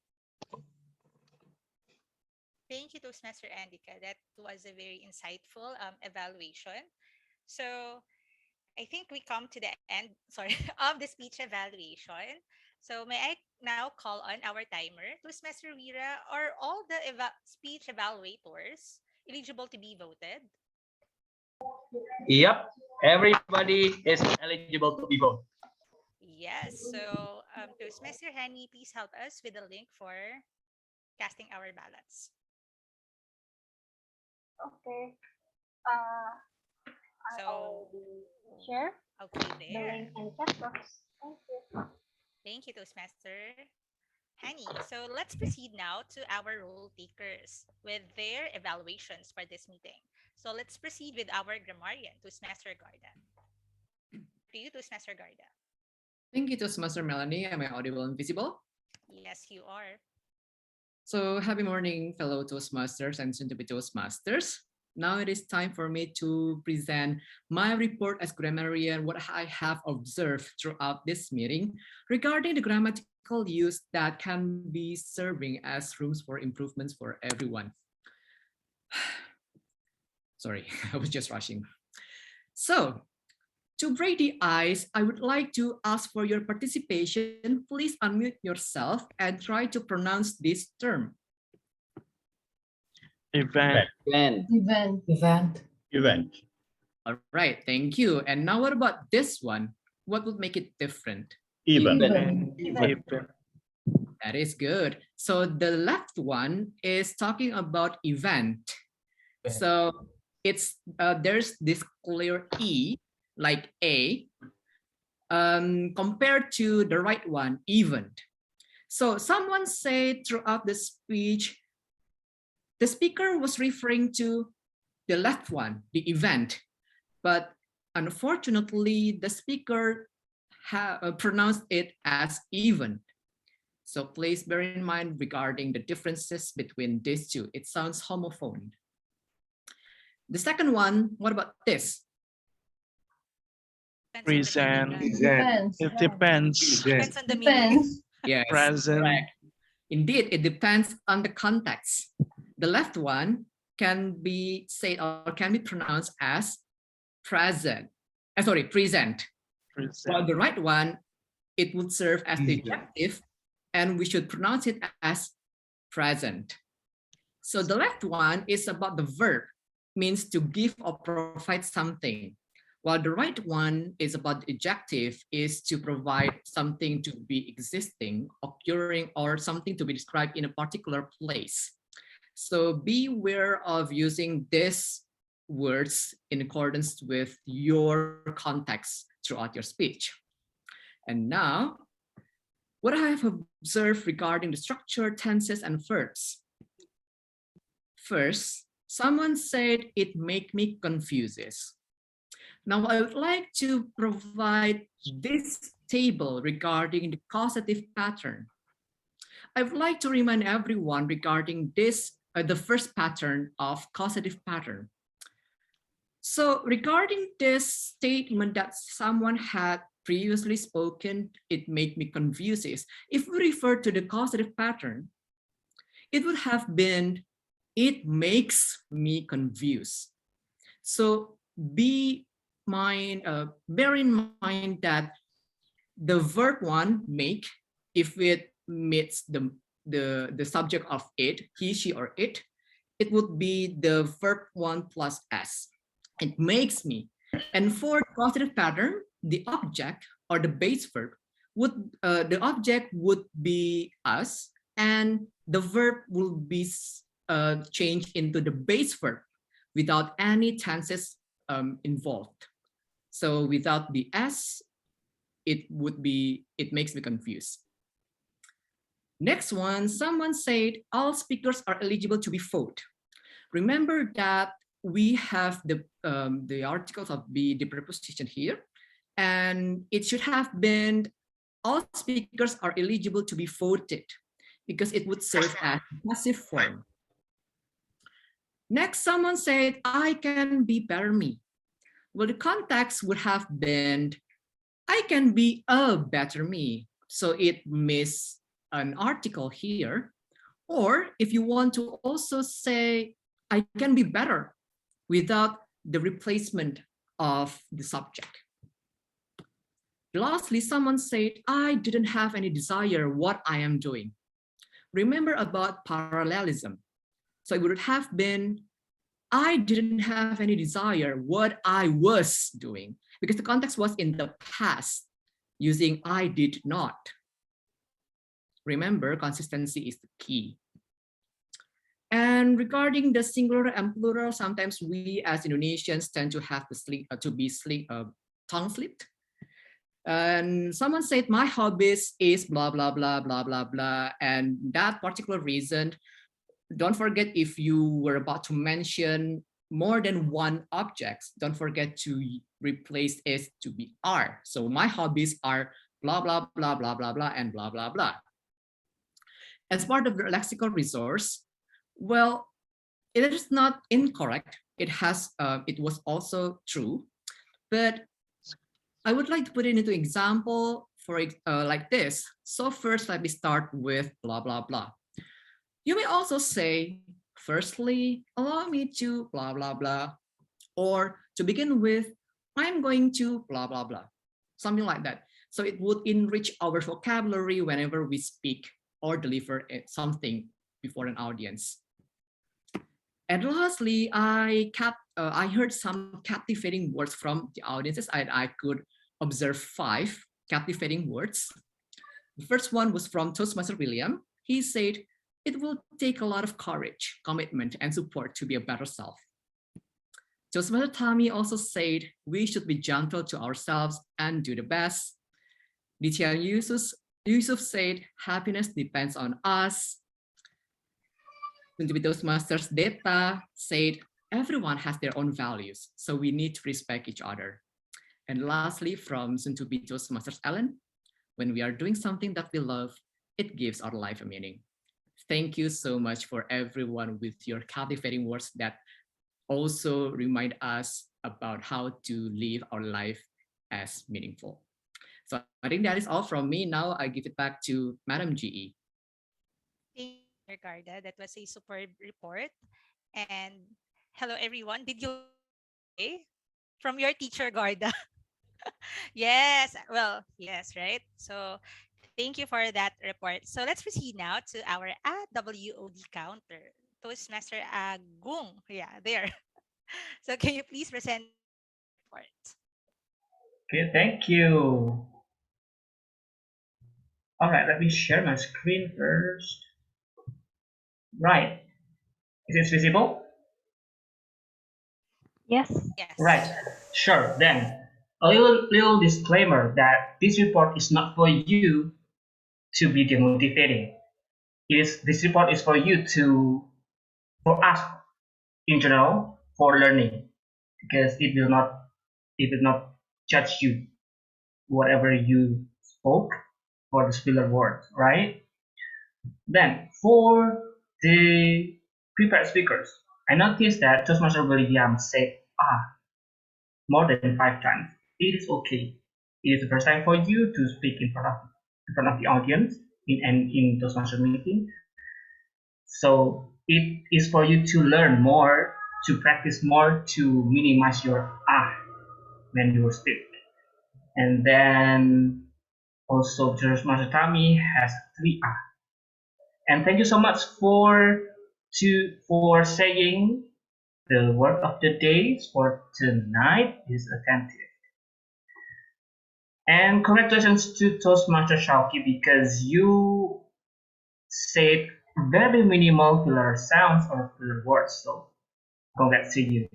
Thank you, Toastmaster Andika. That was a very insightful evaluation. So I think we come to the end, sorry, of the speech evaluation. So may I now call on our timer, Toastmaster Wira, are all the speech evaluators eligible to be voted? Yep, everybody is eligible to be voted. Yes, so Toastmaster Hani, please help us with the link for casting our ballots. Okay. So Share okay, the there. link and chat box. Thank you. Thank you, Toastmaster Hani. So let's proceed now to our role takers with their evaluations for this meeting. So let's proceed with our grammarian, Toastmaster Garda. To you, Toastmaster Garda. Thank you, Toastmaster Melanie. Am I audible and visible? Yes, you are. So happy morning, fellow Toastmasters and soon-to-be Toastmasters. Now it is time for me to present my report as grammarian, what I have observed throughout this meeting regarding the grammatical use that can be serving as rooms for improvements for everyone. Sorry, I was just rushing. So, to break the ice, I would like to ask for your participation. Please unmute yourself and try to pronounce this term. Event. Event. All right, thank you. And now what about this one? What would make it different? Event. That is good. So the left one is talking about event. So it's there's this clear E like A compared to the right one, event. So someone said throughout the speech, the speaker was referring to the left one, the event, but unfortunately the speaker pronounce it as even. So please bear in mind regarding the differences between these two. It sounds homophone. The second one, what about this? Present. Depends. It depends. Depends on the meaning. Depends. Yes, Present. correct. Indeed, it depends on the context. The left one can be said or can be pronounced as present. Present. While the right one, it would serve as the adjective, and we should pronounce it as present. So the left one is about the verb, means to give or provide something. While the right one is about the adjective, is to provide something to be existing, occurring, or something to be described in a particular place. So beware of using these words in accordance with your context throughout your speech. And now, what I have observed regarding the structure, tenses, and verbs. First, someone said it make me confuses. Now I would like to provide this table regarding the causative pattern. I would like to remind everyone regarding this, the first pattern of causative pattern. So regarding this statement that someone had previously spoken, it made me confuses. If we refer to the causative pattern, it would have been, it makes me confused. So bear in mind that the verb one, make, if it meets the subject of it, he, she, or it would be the verb one plus s. It makes me. And for causative pattern, the object or the base verb would, the object would be us, and the verb will be changed into the base verb without any tenses involved. So without the s, it makes me confused. Next one, someone said all speakers are eligible to be voted. Remember that we have the articles of the preposition here, and it should have been all speakers are eligible to be voted because it would serve as passive form. Next, someone said, I can be better me. Well, the context would have been, I can be a better me. So it missed an article here. Or if you want to also say, I can be better without the replacement of the subject. Lastly, someone said, I didn't have any desire what I am doing. Remember about parallelism. So it would have been, I didn't have any desire what I was doing, because the context was in the past using I did not. Remember, consistency is the key. And regarding the singular and plural, sometimes we as Indonesians tend to have tongue slipped. And someone said, my hobbies is blah, blah, blah, blah, blah, blah. And that particular reason, don't forget if you were about to mention more than one object, don't forget to replace it to be are. So my hobbies are blah, blah, blah, blah, blah, blah, and blah, blah, blah. As part of the lexical resource, well, it is not incorrect. It was also true, but I would like to put it into example for like this. So first, let me start with blah, blah, blah. You may also say, firstly, allow me to blah, blah, blah. Or to begin with, I'm going to blah, blah, blah. Something like that. So it would enrich our vocabulary whenever we speak or deliver something before an audience. And lastly, I heard some captivating words from the audiences. I could observe 5 captivating words. The first one was from Toastmaster William. He said, it will take a lot of courage, commitment, and support to be a better self. Toastmaster Tami also said, we should be gentle to ourselves and do the best. Ditya Yusuf said, happiness depends on us. SCBD Toastmasters Data said, everyone has their own values, so we need to respect each other. And lastly, from soon-to-be Toastmasters Ellen, when we are doing something that we love, it gives our life a meaning. Thank you so much for everyone with your captivating words that also remind us about how to live our life as meaningful. So I think that is all from me. Now I give it back to Madam GE. Thank you, Garda. That was a superb report. And hello, everyone. Did you okay from your teacher, Garda? Yes. Well, yes, right? So thank you for that report. So let's proceed now to our WOD counter. Toastmaster Agung. Yeah, there. So can you please present report? Okay, thank you. All right, let me share my screen first. Right. Is it visible? Yes. Yes. Right. Sure. Then a little disclaimer that this report is not for you to be demotivating. This report is for you for us in general for learning, because it will not judge you whatever you spoke for the filler words, right? Then for the prepared speakers, I noticed that Toastmaster William said more than 5 times. It is okay. It is the first time for you to speak in front of the audience in Toastmaster meeting. So it is for you to learn more, to practice more, to minimize your when you speak. And then also Toastmaster Tami has 3 And thank you so much for saying the word of the day for tonight is attentive. And congratulations to Toastmaster Syauqi, because you said very minimal filler sounds or filler words. So congrats to you.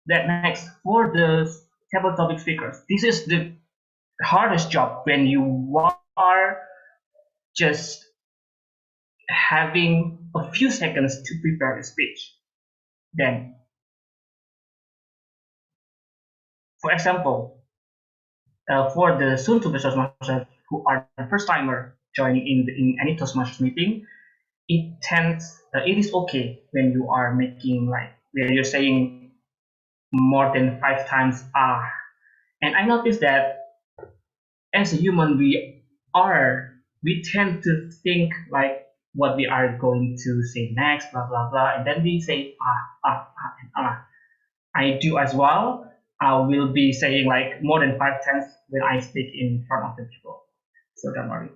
Then next, for the table topic speakers, this is the hardest job when you are just having a few seconds to prepare a speech. Then, for example, for the soon-to-be Toastmasters who are the first timer joining in any Toastmasters meeting, it is okay when you are making when you're saying more than 5 times and I noticed that as a human we tend to think like what we are going to say next, blah blah blah, and then we say and I do as well. I will be saying like more than 5 times when I speak in front of the people, so don't worry.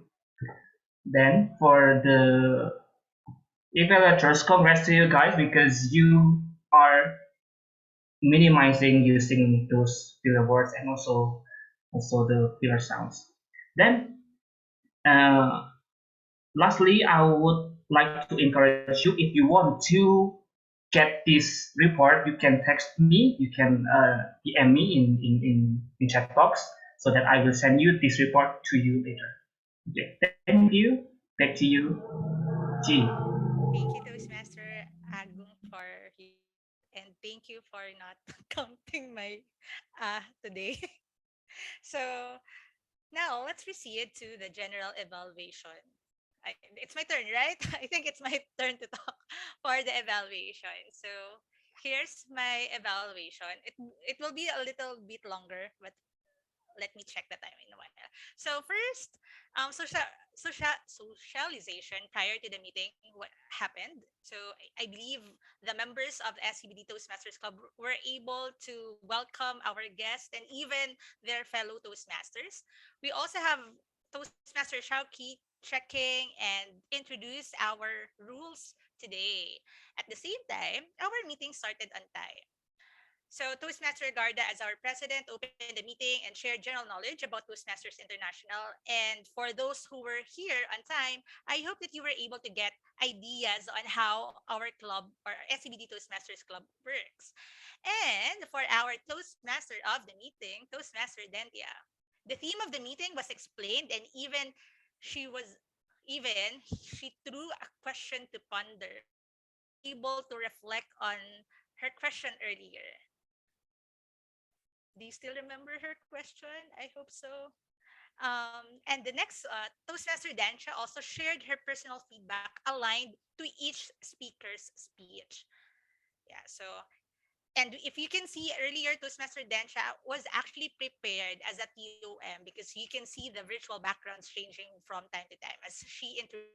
Then for the evaluators, congrats to you guys, because you are minimizing using those filler words and also the filler sounds. Then lastly, I would like to encourage you, if you want to get this report, you can text me, you can DM me in chat box, so that I will send you this report to you later. Okay, thank you. Back to you, G. Thank you, Toastmaster Agung, for your and thank you for not counting my today. So now let's proceed to the general evaluation. It's my turn, right? I think it's my turn to talk for the evaluation. So here's my evaluation. It will be a little bit longer, but let me check the time in a while. So first, socialization prior to the meeting, what happened. So I believe the members of the SCBD Toastmasters Club were able to welcome our guests and even their fellow Toastmasters. We also have Toastmaster Syauqi checking and introduce our rules today. At the same time, our meeting started on time. So Toastmaster Garda, as our president, opened the meeting and shared general knowledge about Toastmasters International. And for those who were here on time, I hope that you were able to get ideas on how our club or SCBD Toastmasters Club works. And for our Toastmaster of the meeting, Toastmaster Dentia, the theme of the meeting was explained, and she was she threw a question to ponder. We were able to reflect on her question earlier. Do you still remember her question? I hope so. And the next Toastmaster Dansha also shared her personal feedback aligned to each speaker's speech. Yeah, so and if you can see earlier, Toastmaster Dansha was actually prepared as a TOM because you can see the virtual backgrounds changing from time to time as she introduced.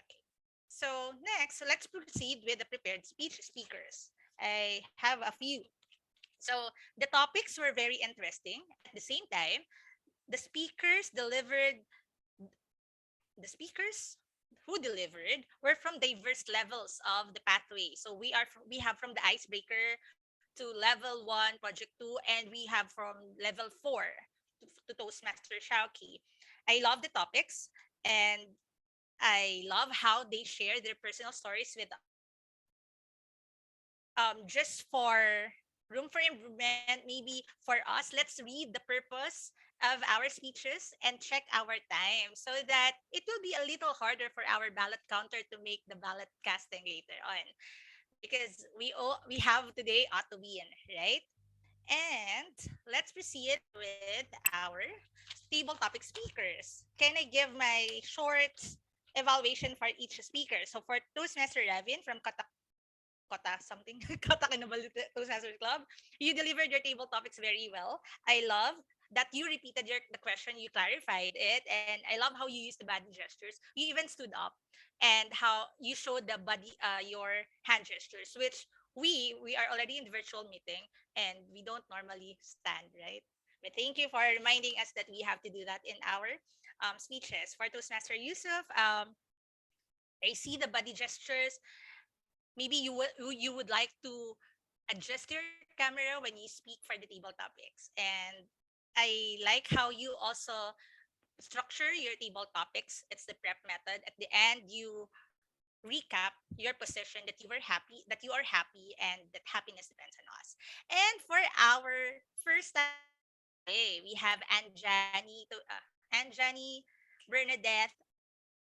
Okay, so next, let's proceed with the prepared speech speakers. I have a few. So the topics were very interesting. At the same time, the speakers delivered the speakers who delivered were from diverse levels of the pathway. So we have from the icebreaker to level 1 project 2, and we have from level 4 to Toastmaster Syauqi. I love the topics, and I love how they share their personal stories with us. Just for room for improvement, maybe for us, let's read the purpose of our speeches and check our time so that it will be a little harder for our ballot counter to make the ballot casting later on. Because we have today ought to be in, right? And let's proceed with our table topic speakers. Can I give my short evaluation for each speaker? So for Toastmaster Ravin from Kota something, Kota Kinabalu Toastmasters Club, you delivered your table topics very well. I love that you repeated the question, you clarified it, and I love how you used the body gestures. You even stood up, and how you showed the body, your hand gestures, which we are already in the virtual meeting, and we don't normally stand, right? But thank you for reminding us that we have to do that in our speeches. For Toastmaster Yusuf, I see the body gestures. Maybe you would like to adjust your camera when you speak for the table topics. And I like how you also structure your table topics. It's the prep method. At the end, you recap your position that you are happy, and that happiness depends on us. And for our first timer today, we have Anjani, Bernadette,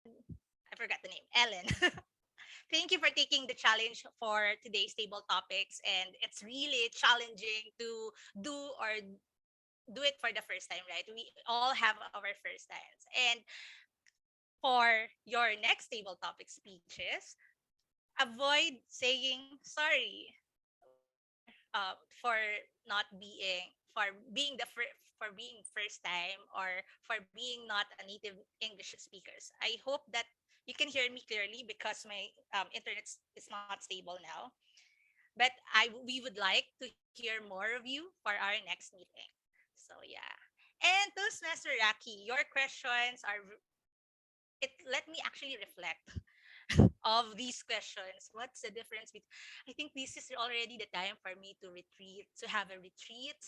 I forgot the name, Ellen. Thank you for taking the challenge for today's table topics. And it's really challenging to do or do it for the first time, right? We all have our first times. And for your next table topic speeches, avoid saying sorry for not being for being for being first time, or for being not a native English speakers. I hope that you can hear me clearly because my internet is not stable now. But we would like to hear more of you for our next meeting. So yeah. And Toastmaster Raki, your questions are it let me actually reflect of these questions. What's the difference between I think this is already the time for me to have a retreat,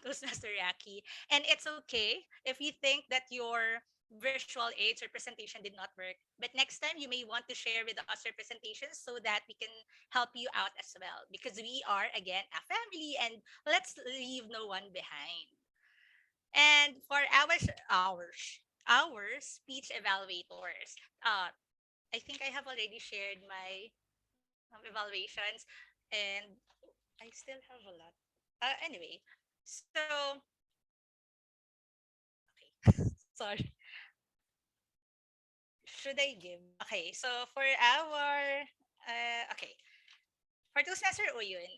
Toastmaster Raki. And it's okay if you think that your virtual aids or presentation did not work. But next time you may want to share with us your presentations so that we can help you out as well. Because we are again a family, and let's leave no one behind. And for our speech evaluators, I think I have already shared my evaluations, and I still have a lot. Anyway, so sorry. Should I give? Okay, so for our okay, for Toastmaster Uyun,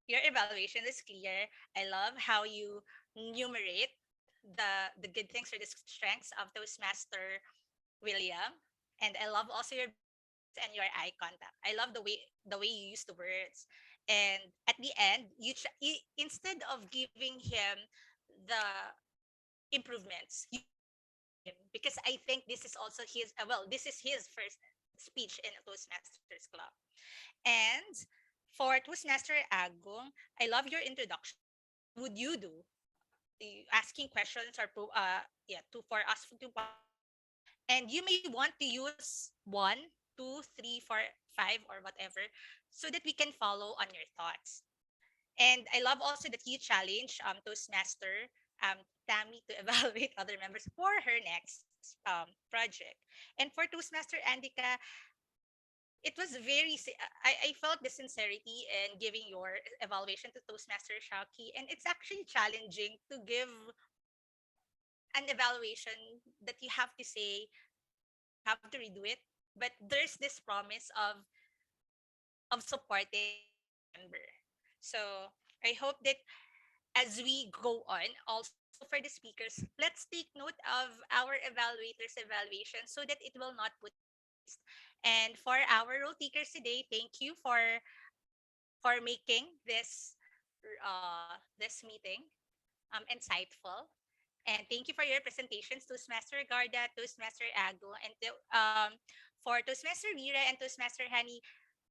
your evaluation is clear. I love how you numerate the good things or the strengths of Toastmaster William, and I love also your body gestures and your eye contact. I love the way you use the words, and at the end, instead of giving him the improvements, you congratulate him because I think this is also this is his first speech in Toastmasters Club. And for Toastmaster Agong, I love your introduction. What would you do? Asking questions or for us to participate, and you may want to use 1, 2, 3, 4, 5 or whatever, so that we can follow on your thoughts. And I love also that you challenge Toastmaster Tami to evaluate other members for her next project. And for Toastmaster Andika, it was I felt the sincerity in giving your evaluation to Toastmaster Syauqi, and it's actually challenging to give an evaluation that you have to say, have to redo it, but there's this promise of supporting member. So I hope that as we go on, also for the speakers, let's take note of our evaluators' evaluation so that it will not put waste. And for our role takers today, thank you for making this meeting insightful. And thank you for your presentations, Toastmaster Garda, Toastmaster Ago, and for Toastmaster Vira and Toastmaster Hani.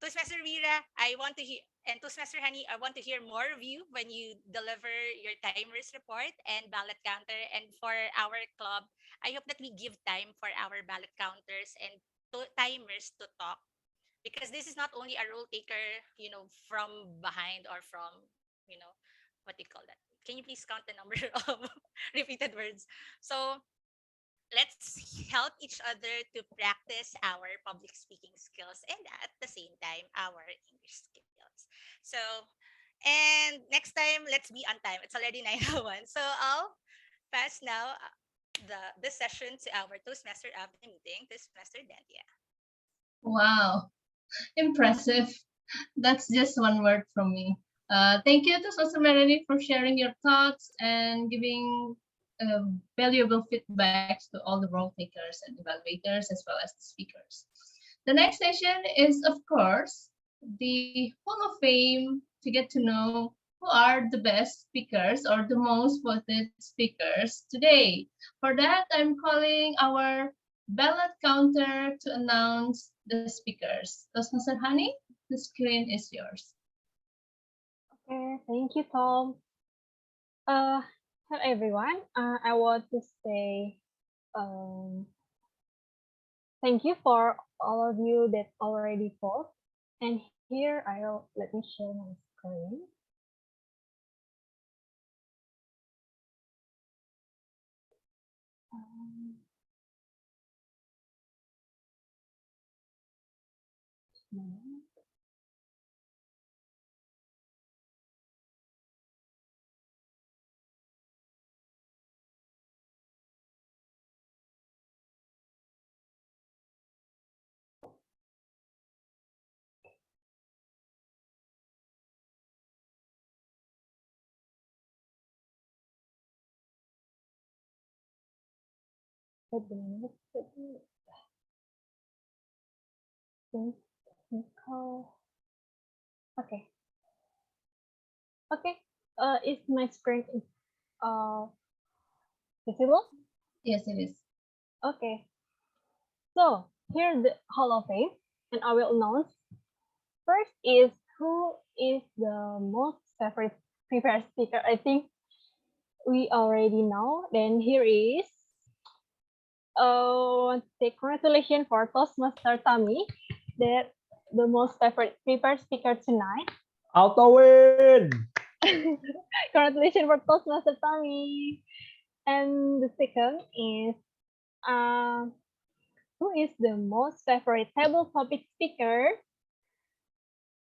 Toastmaster Vira, I want to hear, and Toastmaster Hani, I want to hear more of you when you deliver your timers report and ballot counter. And for our club, I hope that we give time for our ballot counters and timers to talk, because this is not only a role taker, from behind or from, what do you call that? Can you please count the number of repeated words? So let's help each other to practice our public speaking skills and at the same time our English skills. So, and next time, let's be on time. It's already 9:01. So I'll pass now the session to our Toastmaster of the meeting, Toastmaster Dandia. Wow, impressive. That's just one word from me. Thank you to Sister Melanie for sharing your thoughts and giving valuable feedbacks to all the role takers and evaluators as well as the speakers. The next session is, of course, the Hall of Fame to get to know who are the best speakers or the most voted speakers today. For that, I'm calling our ballot counter to announce the speakers. Toastmaster Hani, the screen is yours. Okay, thank you, Tom. Hello everyone. I want to say thank you for all of you that already voted. And here let me share my screen. Okay. Okay. Is my screen visible? Yes, it is. Okay. So here's the Hall of Fame, and I will announce. First is who is the most favorite prepared speaker. I think we already know. Then here is say congratulations for Toastmaster Tami, that the most favorite prepared speaker tonight. Auto win! Congratulations for Toastmaster Tami. And the second is who is the most favorite table topic speaker?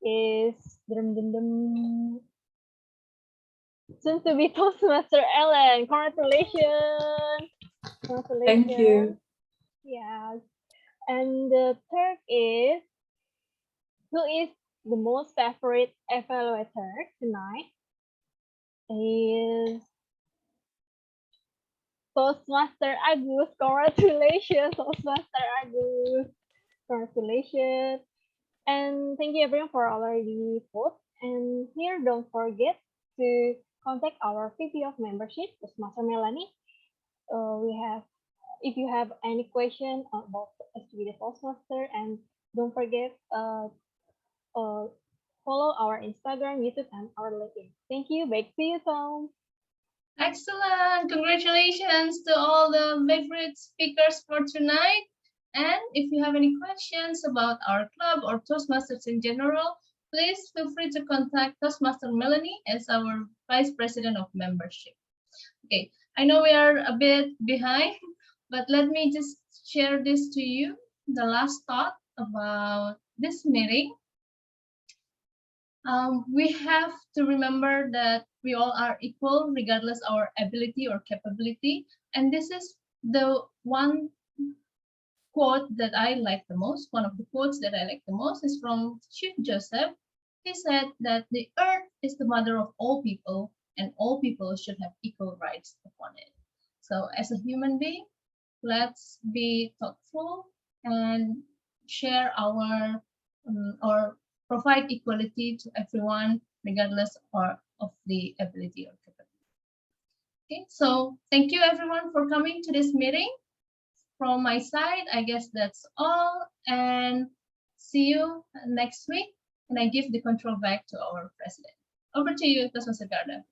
Is soon to be Toastmaster Ellen. Congratulations! Congratulations. Thank you. Yes. And the third is who is the most favorite evaluator tonight? Is Toastmaster Agus. Congratulations, Toastmaster Agus. Congratulations. And thank you everyone for already vote. And here, don't forget to contact our VP of membership, Toastmaster Melanie. If you have any question about SCBD Toastmaster, and don't forget follow our Instagram, YouTube, and our LinkedIn. Thank you. Back to you, Tom. Excellent. Congratulations to all the favorite speakers for tonight. And if you have any questions about our club or Toastmasters in general, please feel free to contact Toastmaster Melanie as our Vice President of Membership. Okay, I know we are a bit behind, but let me just share this to you. The last thought about this meeting, we have to remember that we all are equal regardless our ability or capability. And this is the one quote that I like the most. One of the quotes that I like the most is from Chief Joseph. He said that the earth is the mother of all people and all people should have equal rights upon it. So as a human being, let's be thoughtful and share our or provide equality to everyone regardless of the ability or capability. Okay, so thank you everyone for coming to this meeting. From my side, I guess that's all, and see you next week. And I give the control back to our president. Over to you, Toastmaster Garda.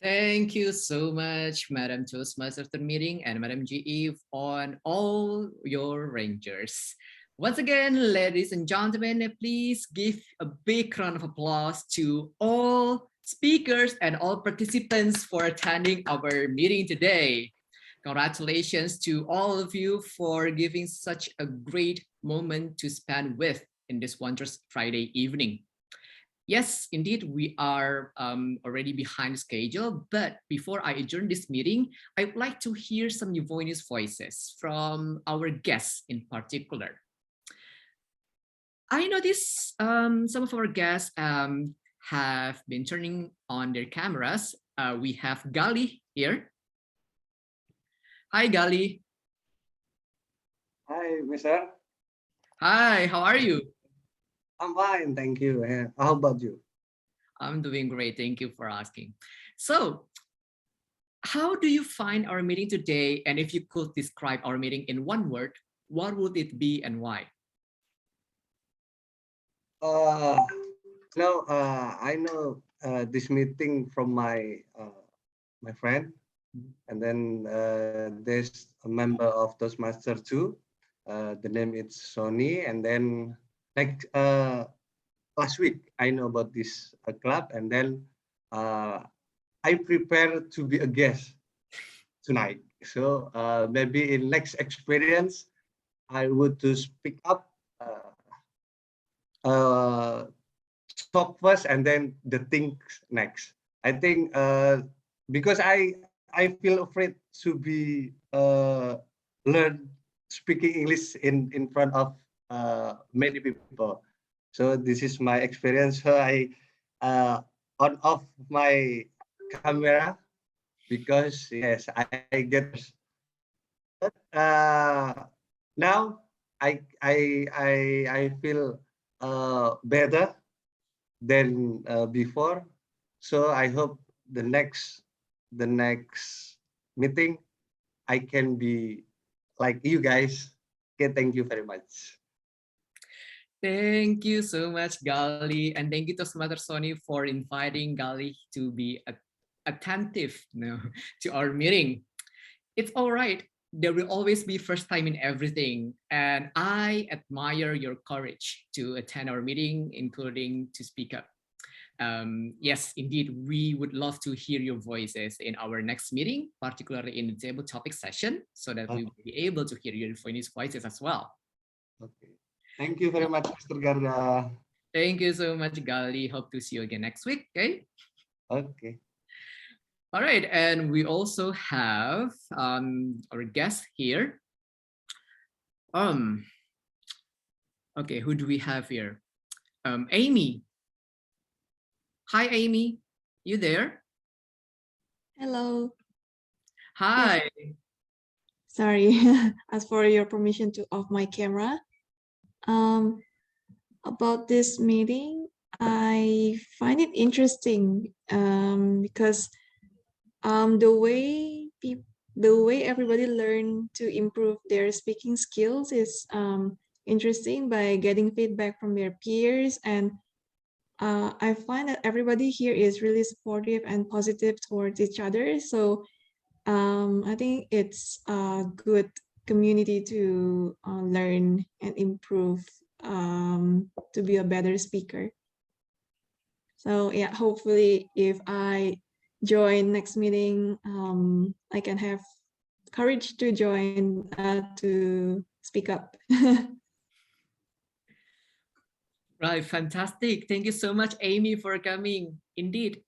Thank you so much, Madam Toastmaster meeting and Madam GE on all your rangers. Once again, ladies and gentlemen, please give a big round of applause to all speakers and all participants for attending our meeting today. Congratulations to all of you for giving such a great moment to spend with in this wondrous Friday evening. Yes, indeed, we are already behind schedule, but before I adjourn this meeting, I would like to hear some euphonious voices from our guests in particular. I noticed some of our guests have been turning on their cameras. We have Gali here. Hi, Gali. Hi, Mister. Hi, how are you? I'm fine, thank you. How about you? I'm doing great. Thank you for asking. So, how do you find our meeting today? And if you could describe our meeting in one word, what would it be and why? I know this meeting from my my friend, and then there's a member of Toastmasters too. The name is Sony, and then last week I know about this club, and then I prepare to be a guest tonight. So maybe in next experience, I would to speak up, talk first, and then the things next. I think because I feel afraid to be learn speaking English in front of many people. So this is my experience. So I on off my camera because yes, I get. But now I feel better than before. So I hope the next meeting I can be like you guys. Okay, thank you very much. Thank you so much, Gali, and thank you to Toastmaster Sony for inviting Gali to be attentive to our meeting. It's all right. There will always be first time in everything, and I admire your courage to attend our meeting, including to speak up. Yes, indeed, we would love to hear your voices in our next meeting, particularly in the table topic session, so that we will be able to hear your voices as well. Okay. Thank you very much, Mr. Garda. Thank you so much, Gali. Hope to see you again next week. Okay. Okay. All right, and we also have our guest here. Okay, who do we have here? Amy. Hi, Amy. You there? Hello. Hi. Yes. Sorry, as for your permission to off my camera. About this meeting, I find it interesting because the way everybody learn to improve their speaking skills is interesting by getting feedback from their peers, and I find that everybody here is really supportive and positive towards each other. So I think it's a good community to learn and improve to be a better speaker. So yeah, hopefully if I join next meeting, I can have courage to join to speak up. Right, fantastic. Thank you so much, Amy, for coming. Indeed,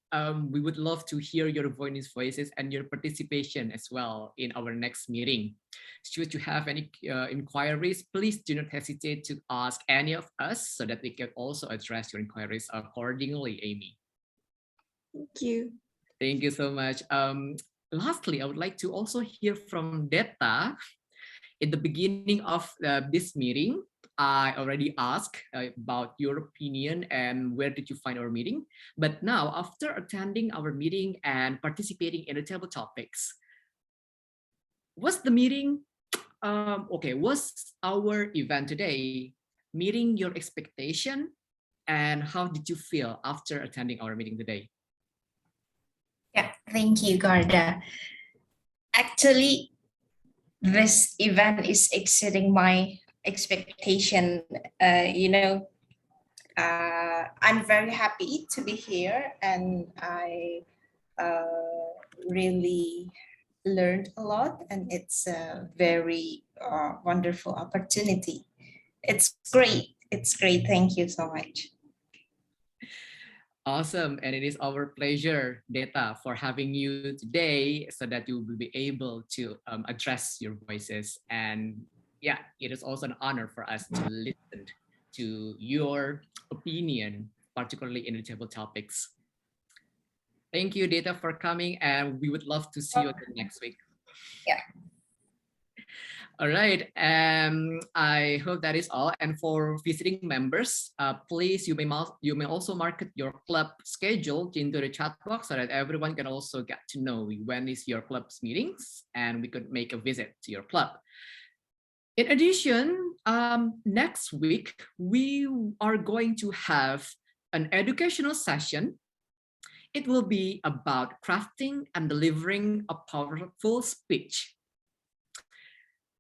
we would love to hear your voices and your participation as well in our next meeting. Should you have any inquiries, please do not hesitate to ask any of us so that we can also address your inquiries accordingly, Amy. Thank you. Thank you so much. Lastly, I would like to also hear from Deta. In the beginning of this meeting, I already asked about your opinion and where did you find our meeting. But now, after attending our meeting and participating in the table topics, was the meeting, was our event today meeting your expectation? And how did you feel after attending our meeting today? Yeah, thank you, Garda. Actually, this event is exceeding my expectation. I'm very happy to be here, and I really learned a lot, and it's a very wonderful opportunity. It's great. It's great. Thank you so much. Awesome, and it is our pleasure, Deta, for having you today so that you will be able to address your voices. And yeah, it is also an honor for us to listen to your opinion, particularly in the table topics. Thank you, Deta, for coming, and we would love to see you again next week. Yeah. All right, I hope that is all. And for visiting members, please, you may also mark your club schedule into the chat box so that everyone can also get to know when is your club's meetings, and we could make a visit to your club. In addition, next week, we are going to have an educational session. It will be about crafting and delivering a powerful speech.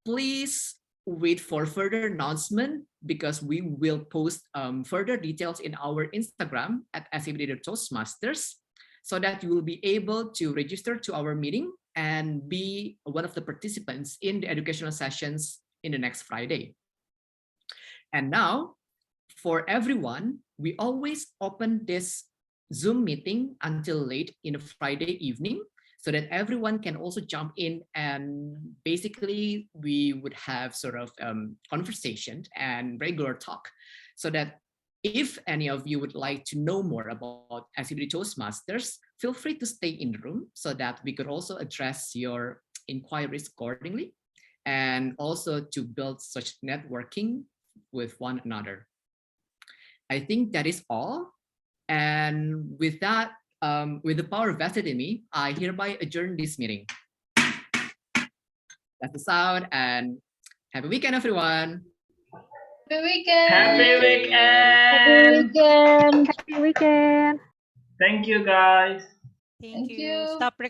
Please wait for further announcement because we will post further details in our Instagram at SCBD Toastmasters so that you will be able to register to our meeting and be one of the participants in the educational sessions in the next Friday. And now, for everyone, we always open this Zoom meeting until late in the Friday evening, so that everyone can also jump in, and basically we would have sort of conversation and regular talk, so that if any of you would like to know more about SCBD Toastmasters, feel free to stay in the room so that we could also address your inquiries accordingly, and also to build such networking with one another. I think that is all. And with that, with the power vested in me, I hereby adjourn this meeting. That's the sound, and happy weekend, everyone. Happy weekend. Happy weekend. Happy weekend. Happy weekend. Thank you, guys. Thank you. Stop